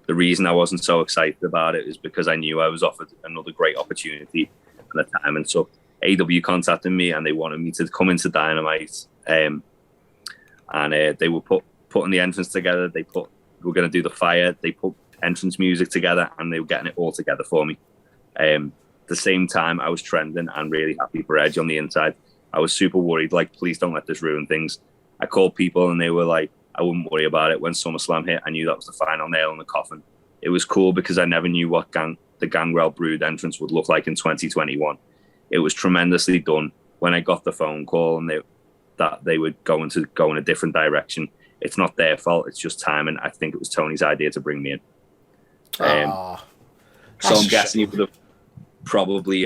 The reason I wasn't so excited about it is because I knew I was offered another great opportunity at the time. And so AEW contacted me and they wanted me to come into Dynamite. And they were putting the entrance together. We were going to do the fire. They put entrance music together and they were getting it all together for me. The same time I was trending and really happy for Edge on the inside. I was super worried, like, please don't let this ruin things. I called people and they were like, I wouldn't worry about it. When SummerSlam hit, I knew that was the final nail in the coffin. It was cool because I never knew what the Gangrel Brood entrance would look like in 2021. It was tremendously done. When I got the phone call and that they were going to go in a different direction, it's not their fault. It's just timing. I think it was Tony's idea to bring me in. So I'm guessing he would have probably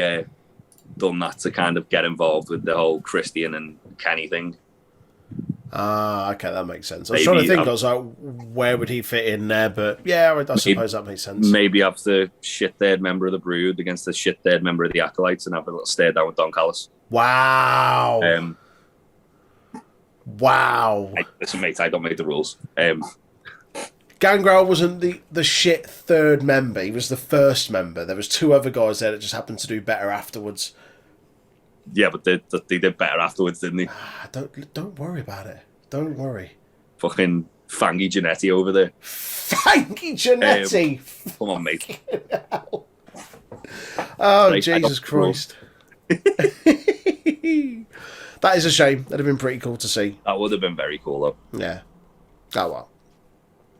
done that to kind of get involved with the whole Christian and Kenny thing. Okay, that makes sense. I was trying to think, I was like, where would he fit in there? But yeah, I suppose that makes sense. Maybe have the shit third member of the Brood against the shit third member of the Acolytes and have a little stare down with Don Callis. Wow. Wow. Listen, mate, I don't make the rules. Gangrel wasn't the shit third member. He was the first member. There was two other guys there that just happened to do better afterwards. Yeah, but they did better afterwards, didn't they? Don't worry about it. Don't worry. Fucking Fangy Janetti over there. Fangy Janetti! Come on, mate. Oh, right, Jesus Christ. That is a shame. That'd have been pretty cool to see. That would have been very cool, though. Yeah. Oh, well.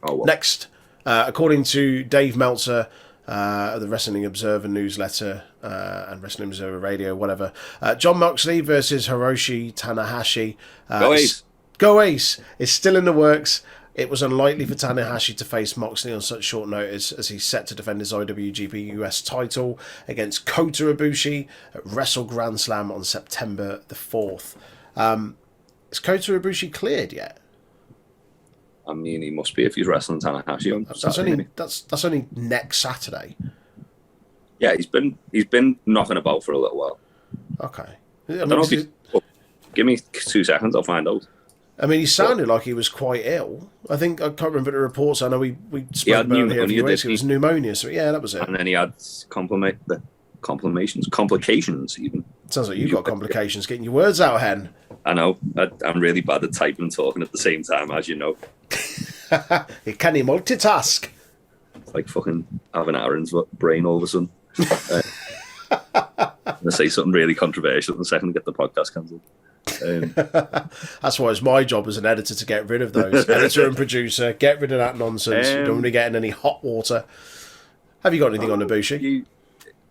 Oh, well. Next, according to Dave Meltzer, the Wrestling Observer newsletter and Wrestling Observer Radio, whatever. John Moxley versus Hiroshi Tanahashi. Go Ace. Go Ace. It's still in the works. It was unlikely for Tanahashi to face Moxley on such short notice, as he's set to defend his IWGP US title against Kota Ibushi at Wrestle Grand Slam on September the 4th. Is Kota Ibushi cleared yet? I mean, he must be if he's wrestling Tanahashi on Saturday. That's only next Saturday. Yeah, he's been knocking about for a little while. Okay. I don't know if give me 2 seconds, I'll find out. I mean, he sounded like he was quite ill. I can't remember the reports. I know we spoke about it here a few weeks. It was pneumonia. So yeah, that was it. And then he had complications even. Sounds like you've got complications getting your words out, Hen. I know. I'm really bad at typing and talking at the same time, as you know. Can he multitask? It's like fucking having Aaron's brain all of a sudden. I'm going to say something really controversial in a second to get the podcast cancelled. That's why it's my job as an editor to get rid of those. Editor and producer, get rid of that nonsense. You don't want to get in any hot water. Have you got anything on Ibushi?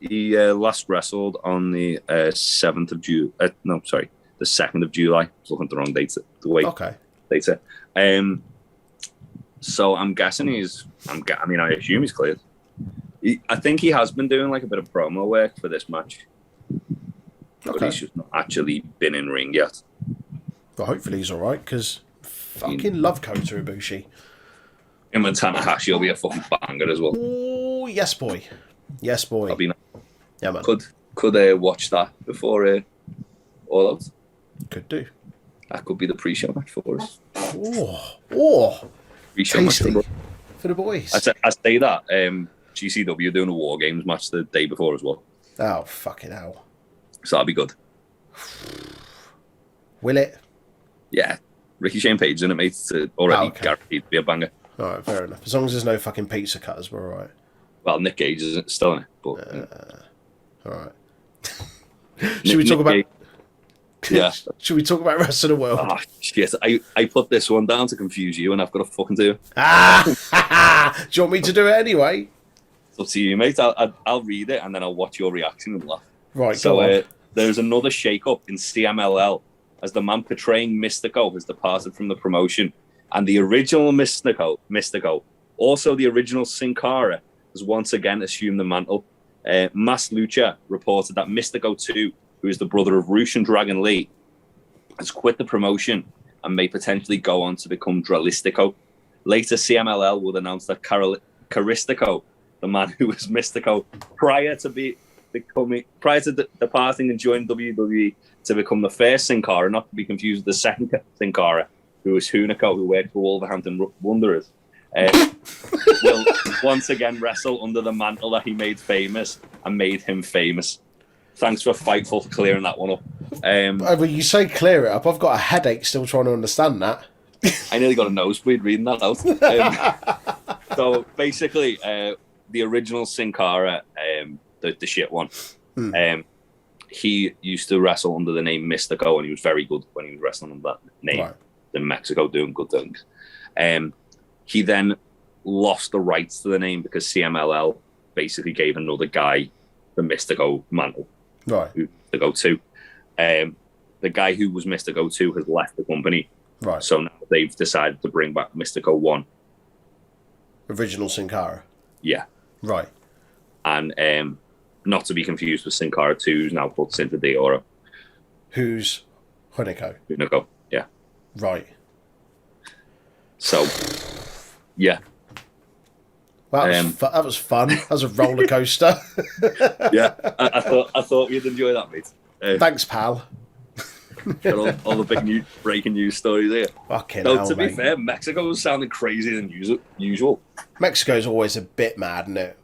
He last wrestled on the 7th of July. No, sorry, the 2nd of July. I was looking at the wrong date. Later. So I'm guessing I assume he's cleared. I think he has been doing like a bit of promo work for this match. Okay. But he's just not actually been in ring yet. Well, hopefully he's all right, because fucking love Kota Ibushi. Him and Tanahashi will be a fucking banger as well. Oh, yes, boy. Yes, boy. That'll be nice. Yeah, man. Could watch that before All Out. Could do. That could be the pre-show match for us. Oh. Pre-show tasty match for the boys. I say that. GCW are doing a War Games match the day before as well. Oh, fucking hell. So that'll be good. Will it? Yeah. Ricky Shane Page's in it, mate. It's already guaranteed to be a banger. All right, fair enough. As long as there's no fucking pizza cutters, we're all right. Well, Nick Gage is still in it. But, all right. Should we talk about... Yeah. Should we talk about Rest of the World? Oh, shit. I put this one down to confuse you, and I've got to fucking do it. Do you want me to do it anyway? It's up to you, mate. I'll read it, and then I'll watch your reaction and laugh. Right, so there's another shake-up in CMLL as the man portraying Mystico has departed from the promotion, and the original Mystico, also the original Sin Cara, has once again assumed the mantle. Mas Lucha reported that Mystico 2, who is the brother of Russian Dragon Lee, has quit the promotion and may potentially go on to become Dralistico. Later, CMLL will announce that Caristico, the man who was Mystico prior to departing and joining WWE to become the first Sin Cara, not to be confused with the second Sin Cara, who was Hunico, who worked for Wolverhampton Wanderers, will once again wrestle under the mantle that he made famous and made him famous. Thanks for Fightful for clearing that one up. When you say clear it up, I've got a headache still trying to understand that. I nearly got a nosebleed reading that out. So basically, the original Sin Cara, the shit one, he used to wrestle under the name Mystico, and he was very good when he was wrestling under that name in Mexico, doing good things. He then lost the rights to the name because CMLL basically gave another guy the Mystico mantle. Right. Mystico 2. The guy who was Mystico 2 has left the company. Right. So now they've decided to bring back Mystico 1. Original Sin Cara. Yeah. Right. And not to be confused with Sin Cara 2, who's now called Cinta de Oro. Who's Hunico, yeah. Right. So, yeah. Well, that was fun. That was a roller coaster. Yeah, I thought you'd enjoy that, mate. Thanks, pal. Got all the big breaking news stories here. Fucking hell, hell, to be fair, Mexico's sounding crazier than usual. Mexico's always a bit mad, isn't it?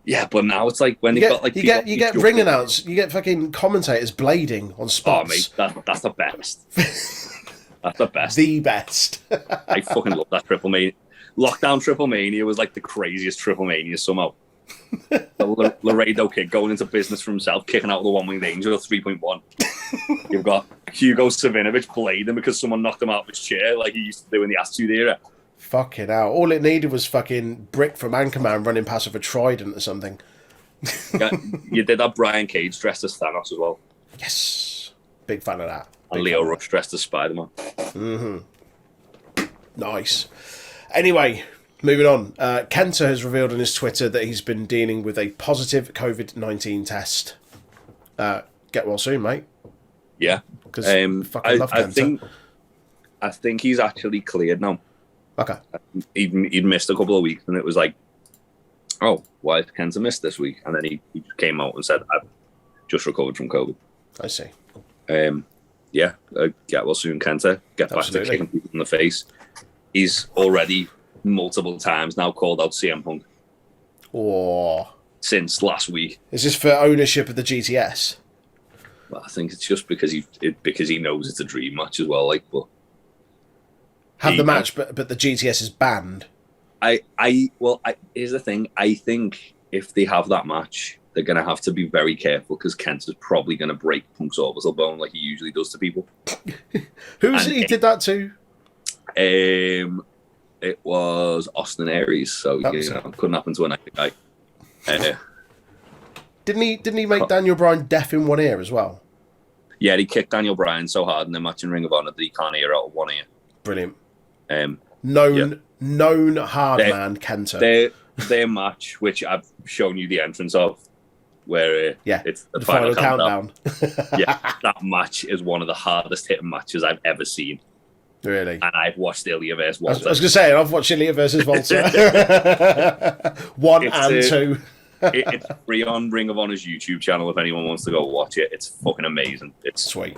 Yeah, but now it's like when you get ring announced, you get fucking commentators blading on spots. Oh, mate, that's the best. That's the best. The best. I fucking love that Triple Mania. Lockdown Triple Mania was like the craziest Triple Mania somehow. The Laredo kid going into business for himself, kicking out the One-Winged Angel 3.1. You've got Hugo Savinovich blading because someone knocked him out of his chair like he used to do in the Attitude Era. Fucking hell. All it needed was fucking Brick from Anchorman running past with a trident or something. Yeah, you did have Brian Cage dressed as Thanos as well. Yes. Big fan of that. And Leo Rush dressed as Spider-Man. Nice. Anyway, moving on. Kenta has revealed on his Twitter that he's been dealing with a positive COVID-19 test. Get well soon, mate. Yeah. Because fucking love Kenta. I think he's actually cleared now. Okay. He'd missed a couple of weeks, and it was like, oh, why has Kenta missed this week? And then he just came out and said, I've just recovered from COVID. I see. Yeah, get well soon, Kenta. Get back to kicking people in the face. He's already multiple times now called out CM Punk. Oh. Since last week. Is this for ownership of the GTS? Well, I think it's just because he knows it's a dream match as well. Like, but have the match, but the GTS is banned. Here's the thing. I think if they have that match, they're going to have to be very careful because Kenta's probably going to break Punk's orbital bone like he usually does to people. Who was it he did that to? It was Austin Aries, so couldn't happen to a nice guy. Didn't he make Daniel Bryan deaf in one ear as well? Yeah, he kicked Daniel Bryan so hard in the match in Ring of Honor that he can't hear out of one ear. Brilliant. Known hard man, Kenta. Their match, which I've shown you the entrance of, where it's the final countdown. Yeah, that match is one of the hardest hitting matches I've ever seen. Really? And I've watched Ilya vs. Walter. I was going to say, I've watched Ilya versus Walter. 1 and 2. It's free on Ring of Honor's YouTube channel if anyone wants to go watch it. It's fucking amazing. It's sweet.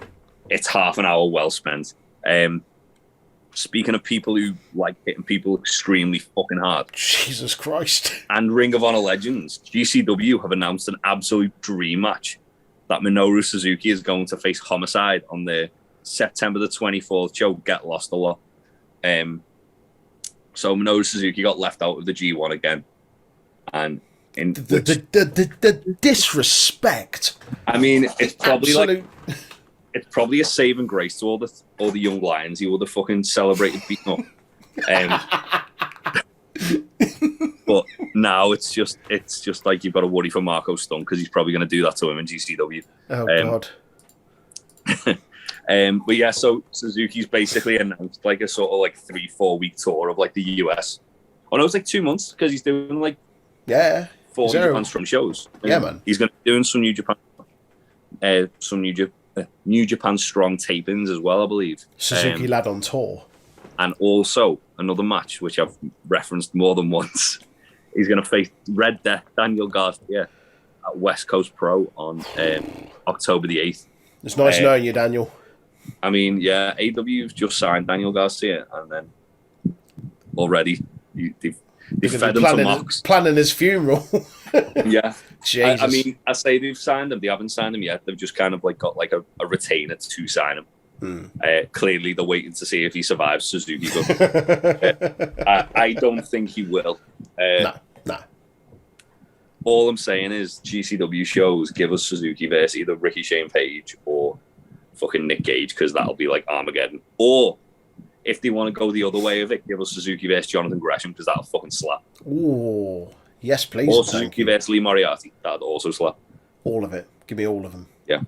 It's half an hour well spent. Speaking of people who like hitting people extremely fucking hard. Jesus Christ. And Ring of Honor legends, GCW have announced an absolute dream match that Minoru Suzuki is going to face Homicide on the September the 24th show, Get Lost a Lot. So Minoru Suzuki got left out of the G1 again. And in the disrespect. I mean, it's probably Absolute. It's probably a saving grace to all the young lions. He would have fucking celebrated beating up. But now it's just like you've got to worry for Marco Stunt because he's probably going to do that to him in GCW. Oh God. But yeah, so Suzuki's basically announced like a sort of like 3-4 week tour of like the US. Oh no, it's like 2 months because he's doing like 4 New Japan Strong shows. Yeah, man. He's going to be doing some New Japan Strong tapings as well, I believe. Suzuki Lad on tour. And also another match, which I've referenced more than once. He's going to face Red Death, Daniel Garcia, at West Coast Pro on October the 8th. It's nice knowing you, Daniel. I mean, yeah, AW's just signed Daniel Garcia, and then already they've fed him to Mox. Planning his funeral. Yeah. Jesus. I mean, I say they've signed him. They haven't signed him yet. They've just kind of like got like a retainer to sign him. Clearly, they're waiting to see if he survives Suzuki. I don't think he will. Nah. All I'm saying is GCW shows give us Suzuki versus either Ricky Shane Page or fucking Nick Gage because that'll be like Armageddon. Or if they want to go the other way of it, give us Suzuki versus Jonathan Gresham because that'll fucking slap. Ooh. Yes, please. Or Suzuki versus Lee Moriarty. That'd also slap. All of it. Give me all of them. Yeah.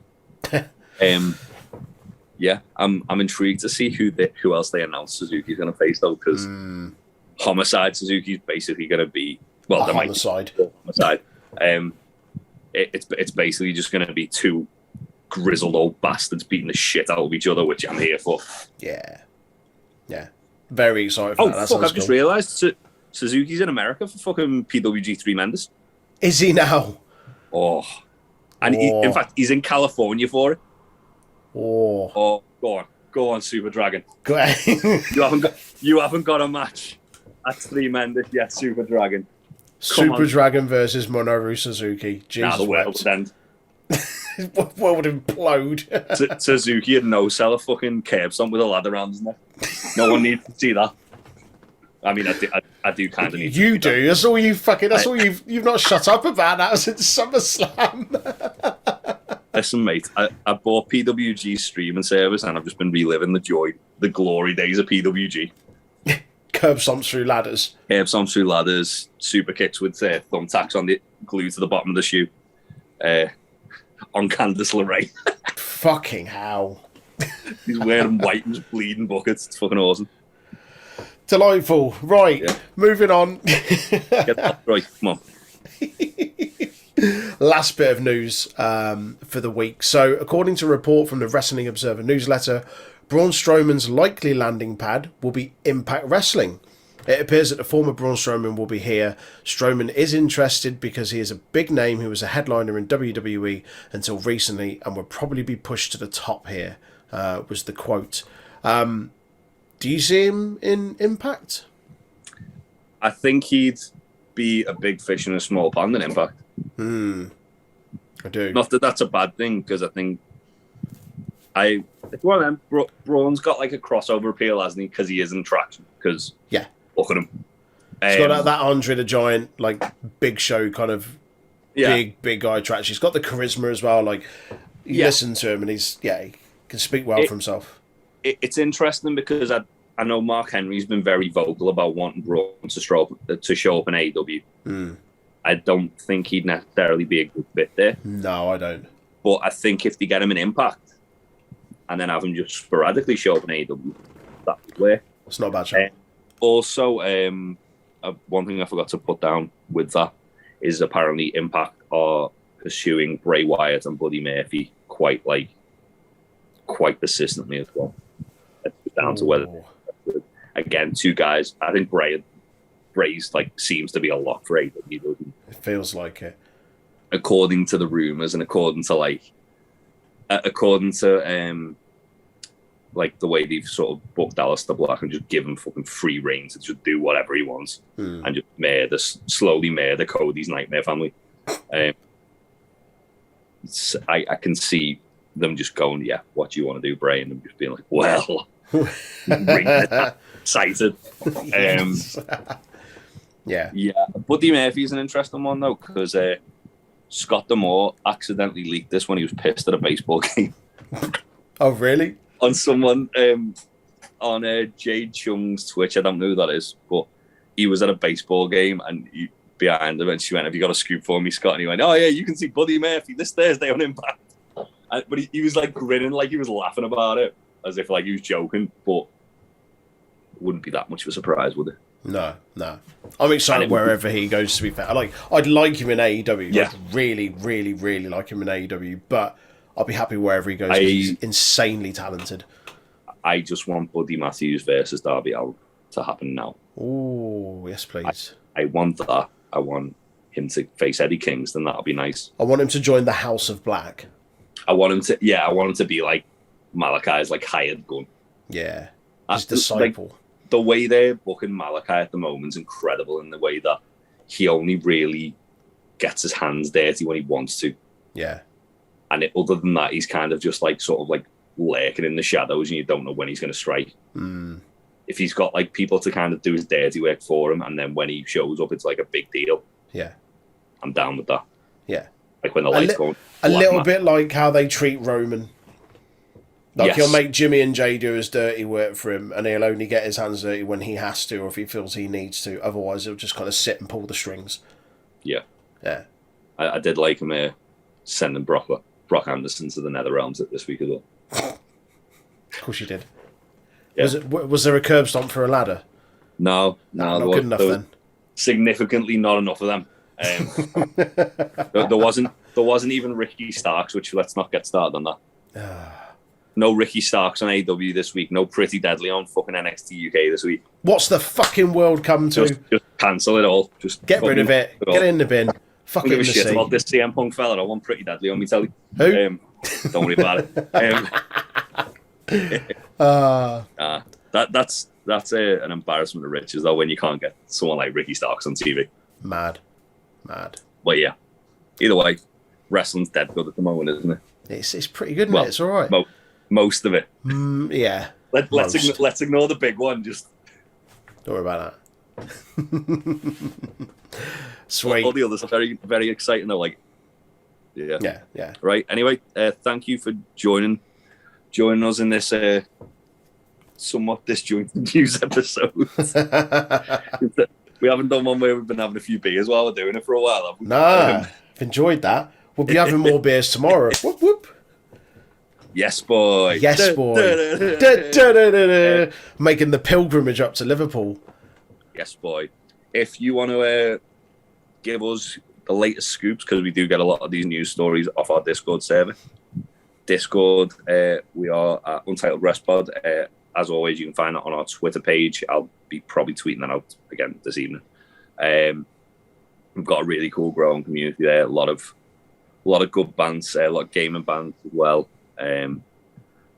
Yeah, I'm intrigued to see who else they announce Suzuki's going to face though, because Homicide Suzuki's basically going to be Homicide. Homicide. It's basically just going to be two grizzled old bastards beating the shit out of each other, which I'm here for. Yeah. Very excited for that. Fuck! I've just realised Suzuki's in America for fucking PWG 3 Mendes. Is he now? Oh, and in fact, he's in California for it. Oh, go on, Super Dragon. Go ahead. you haven't got a match at 3 Mendes yet, Super Dragon. Super Dragon versus Minoru Suzuki. Jesus, the world would end. The world would implode. Suzuki had no sell a fucking curb stomp with a ladder around his neck. No one needs to see that. I mean, I do kind of need. You do. That's all you fucking. That's all you've not shut up about that since SummerSlam. Listen, mate. I bought PWG streaming service, and I've just been reliving the glory days of PWG. Curb stomps through ladders. Curb stomps through ladders, super kicks with thumbtacks on the glued to the bottom of the shoe. On Candice LeRae. Fucking hell. He's wearing white and just bleeding buckets. It's fucking awesome. Delightful. Right, moving on. Get that right, come on. Last bit of news for the week. So, according to a report from the Wrestling Observer newsletter, Braun Strowman's likely landing pad will be Impact Wrestling. It appears that the former Braun Strowman will be here. Strowman is interested because he is a big name who was a headliner in WWE until recently and would probably be pushed to the top here, was the quote. Do you see him in Impact? I think he'd be a big fish in a small pond in Impact. I do. Not that that's a bad thing, because I think it's one of them. Braun's got like a crossover appeal, hasn't he? Because he is in traction. Because look at him. He's got that Andre the Giant, like Big Show kind of big guy attraction. He's got the charisma as well. Like you listen to him, and he can speak well for himself. It's interesting because I know Mark Henry's been very vocal about wanting Braun to show up in AEW. I don't think he'd necessarily be a good fit there. No, I don't. But I think if they get him an Impact and then have him just sporadically show up in AEW, that would work. It's not a bad shot. Also, one thing I forgot to put down with that is apparently Impact are pursuing Bray Wyatt and Buddy Murphy quite persistently as well. It's down to whether, again, two guys. I think Bray's like seems to be a lock for AEW. It feels like it, according to the rumors and according to like the way they've sort of booked Aleister Black and just give him fucking free reign to just do whatever he wants and just slowly murder Cody's Nightmare family. I can see them just going, what do you want to do, Bray? And them just being like, well, excited. Buddy Murphy's an interesting one though, because Scott D'Amore accidentally leaked this when he was pissed at a baseball game. Oh, really? On someone on Jade Chung's Twitch. I don't know who that is, but he was at a baseball game and behind him, and she went, "Have you got a scoop for me, Scott?" And he went, "Oh yeah, you can see Buddy Murphy this Thursday on Impact." But he was like grinning, like he was laughing about it, as if like he was joking. But it wouldn't be that much of a surprise, would it? No. I'm excited wherever he goes, to be fair. I'd like him in AEW. Yeah. I'd really, really, really like him in AEW, but I'll be happy wherever he goes because he's insanely talented. I just want Buddy Matthews versus Darby Allin to happen now. Oh, yes, please. I want that. I want him to face Eddie Kingston. That'll be nice. I want him to join the House of Black. I want him to be like Malachi's like hired gun. Yeah. His disciple. Like, the way they're booking Malachi at the moment is incredible in the way that he only really gets his hands dirty when he wants to. Yeah. And other than that, he's kind of just like sort of like lurking in the shadows and you don't know when he's going to strike. If he's got like people to kind of do his dirty work for him and then when he shows up, it's like a big deal. Yeah. I'm down with that. Yeah. Like when the lights go on. A little bit like how they treat Roman. Like he'll make Jimmy and Jay do his dirty work for him and he'll only get his hands dirty when he has to or if he feels he needs to. Otherwise, he'll just kind of sit and pull the strings. Yeah. Yeah. I did like him sending Brock Anderson to the NetherRealms this week as well. Of course you did. Yeah. Was there a curb stomp for a ladder? No. Not good enough then. Significantly not enough of them. There wasn't even Ricky Starks, which let's not get started on that. No Ricky Starks on AEW this week. No Pretty Deadly on fucking NXT UK this week. What's the fucking world come to? Just cancel it all. Just get rid of it. Get it in the bin. Fuck it in the sea. I don't give a shit about this CM Punk fella. I want Pretty Deadly on me telly. Who? Don't worry about it. That's an embarrassment of riches though when you can't get someone like Ricky Starks on TV. Mad. But yeah, either way, wrestling's dead good at the moment, isn't it? It's pretty good, mate. It's all right. Most of it. Yeah. Let's ignore the big one. Just don't worry about that. Sweet. All the others are very, very exciting though. Like, yeah. Right. Anyway, thank you for joining us in this somewhat disjointed news episodes. We haven't done one where we've been having a few beers while we're doing it for a while, have we? Nah, I've enjoyed that. We'll be having more beers tomorrow. Whoop, whoop. Yes, boy. Yes, boy. Making the pilgrimage up to Liverpool. Yes, boy. If you want to give us the latest scoops, because we do get a lot of these news stories off our Discord server. Discord, we are at Untitled Rest Pod. As always, you can find that on our Twitter page. I'll be probably tweeting that out again this evening. We've got a really cool growing community there. A lot of good bands, a lot of gaming bands as well. A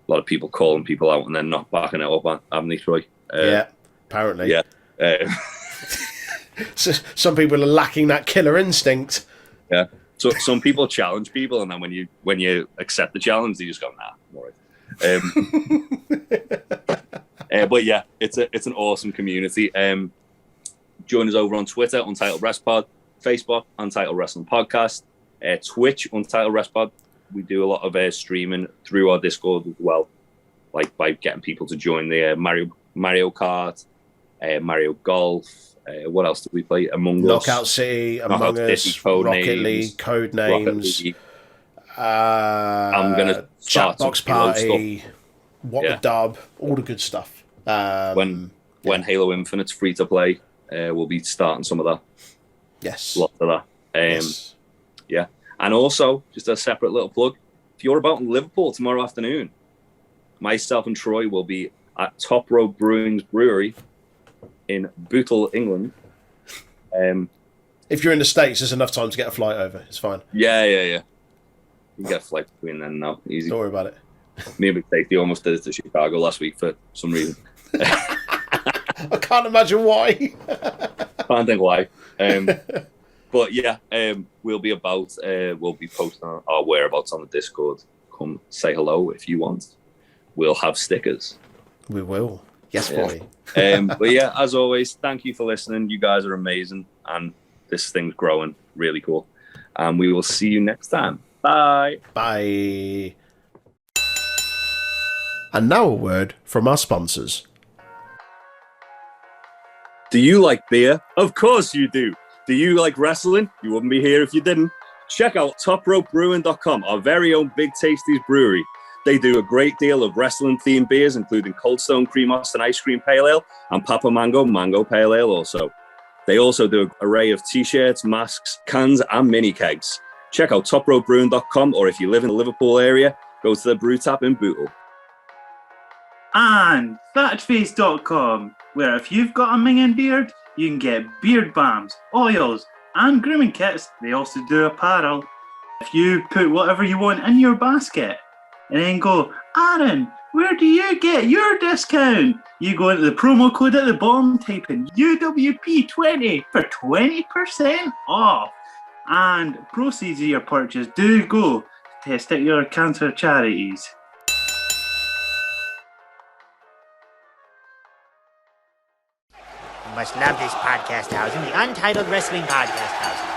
lot of people calling people out and then not backing it up, haven't they, Troy? Yeah, apparently. Yeah. So some people are lacking that killer instinct. Yeah. So some people challenge people, and then when you accept the challenge, they just go, "Nah, I'm all right." But yeah, it's an awesome community. Join us over on Twitter, Untitled Rest Pod, Facebook, Untitled Wrestling Podcast, Twitch, Untitled Rest Pod. We do a lot of streaming through our Discord as well, like by getting people to join the Mario Kart, Mario Golf. What else do we play? Among Us, Knockout City, Among Us, Rocket League, Code Names. I'm gonna start Chatbox Party, What the Dub, all the good stuff. When Halo Infinite's free to play, we'll be starting some of that. Yes, lots of that. Yes. Yeah, and also just a separate little plug. If you're about in Liverpool tomorrow afternoon, myself and Troy will be at Top Rope Brewing's Brewery in Bootle, England. If you're in the States, there's enough time to get a flight over. It's fine. Yeah. You can get a flight between then and now. Easy. Don't worry about it. Me and Big Safety almost did it to Chicago last week for some reason. I can't imagine why. Can't think why. But yeah, we'll be posting our whereabouts on the Discord. Come say hello if you want. We'll have stickers. We will. Yes, boy. But yeah, as always, thank you for listening. You guys are amazing, and this thing's growing really cool. And we will see you next time. Bye. Bye. And now a word from our sponsors. Do you like beer? Of course you do. Do you like wrestling? You wouldn't be here if you didn't. Check out topropebrewing.com, our very own Big Tasties brewery. They do a great deal of wrestling-themed beers, including Cold Stone Cream Austin Ice Cream Pale Ale and Papa Mango Pale Ale also. They also do an array of T-shirts, masks, cans, and mini kegs. Check out topropebrewing.com, or if you live in the Liverpool area, go to the Brew Tap in Bootle. And thatchface.com, where if you've got a minging beard, you can get beard balms, oils, and grooming kits. They also do apparel. If you put whatever you want in your basket, and then go, Aaron, where do you get your discount? You go into the promo code at the bottom, type in UWP20 for 20% off. And proceeds of your purchase do go to stick your cancer charities. You must love this podcast house and the Untitled Wrestling Podcast House.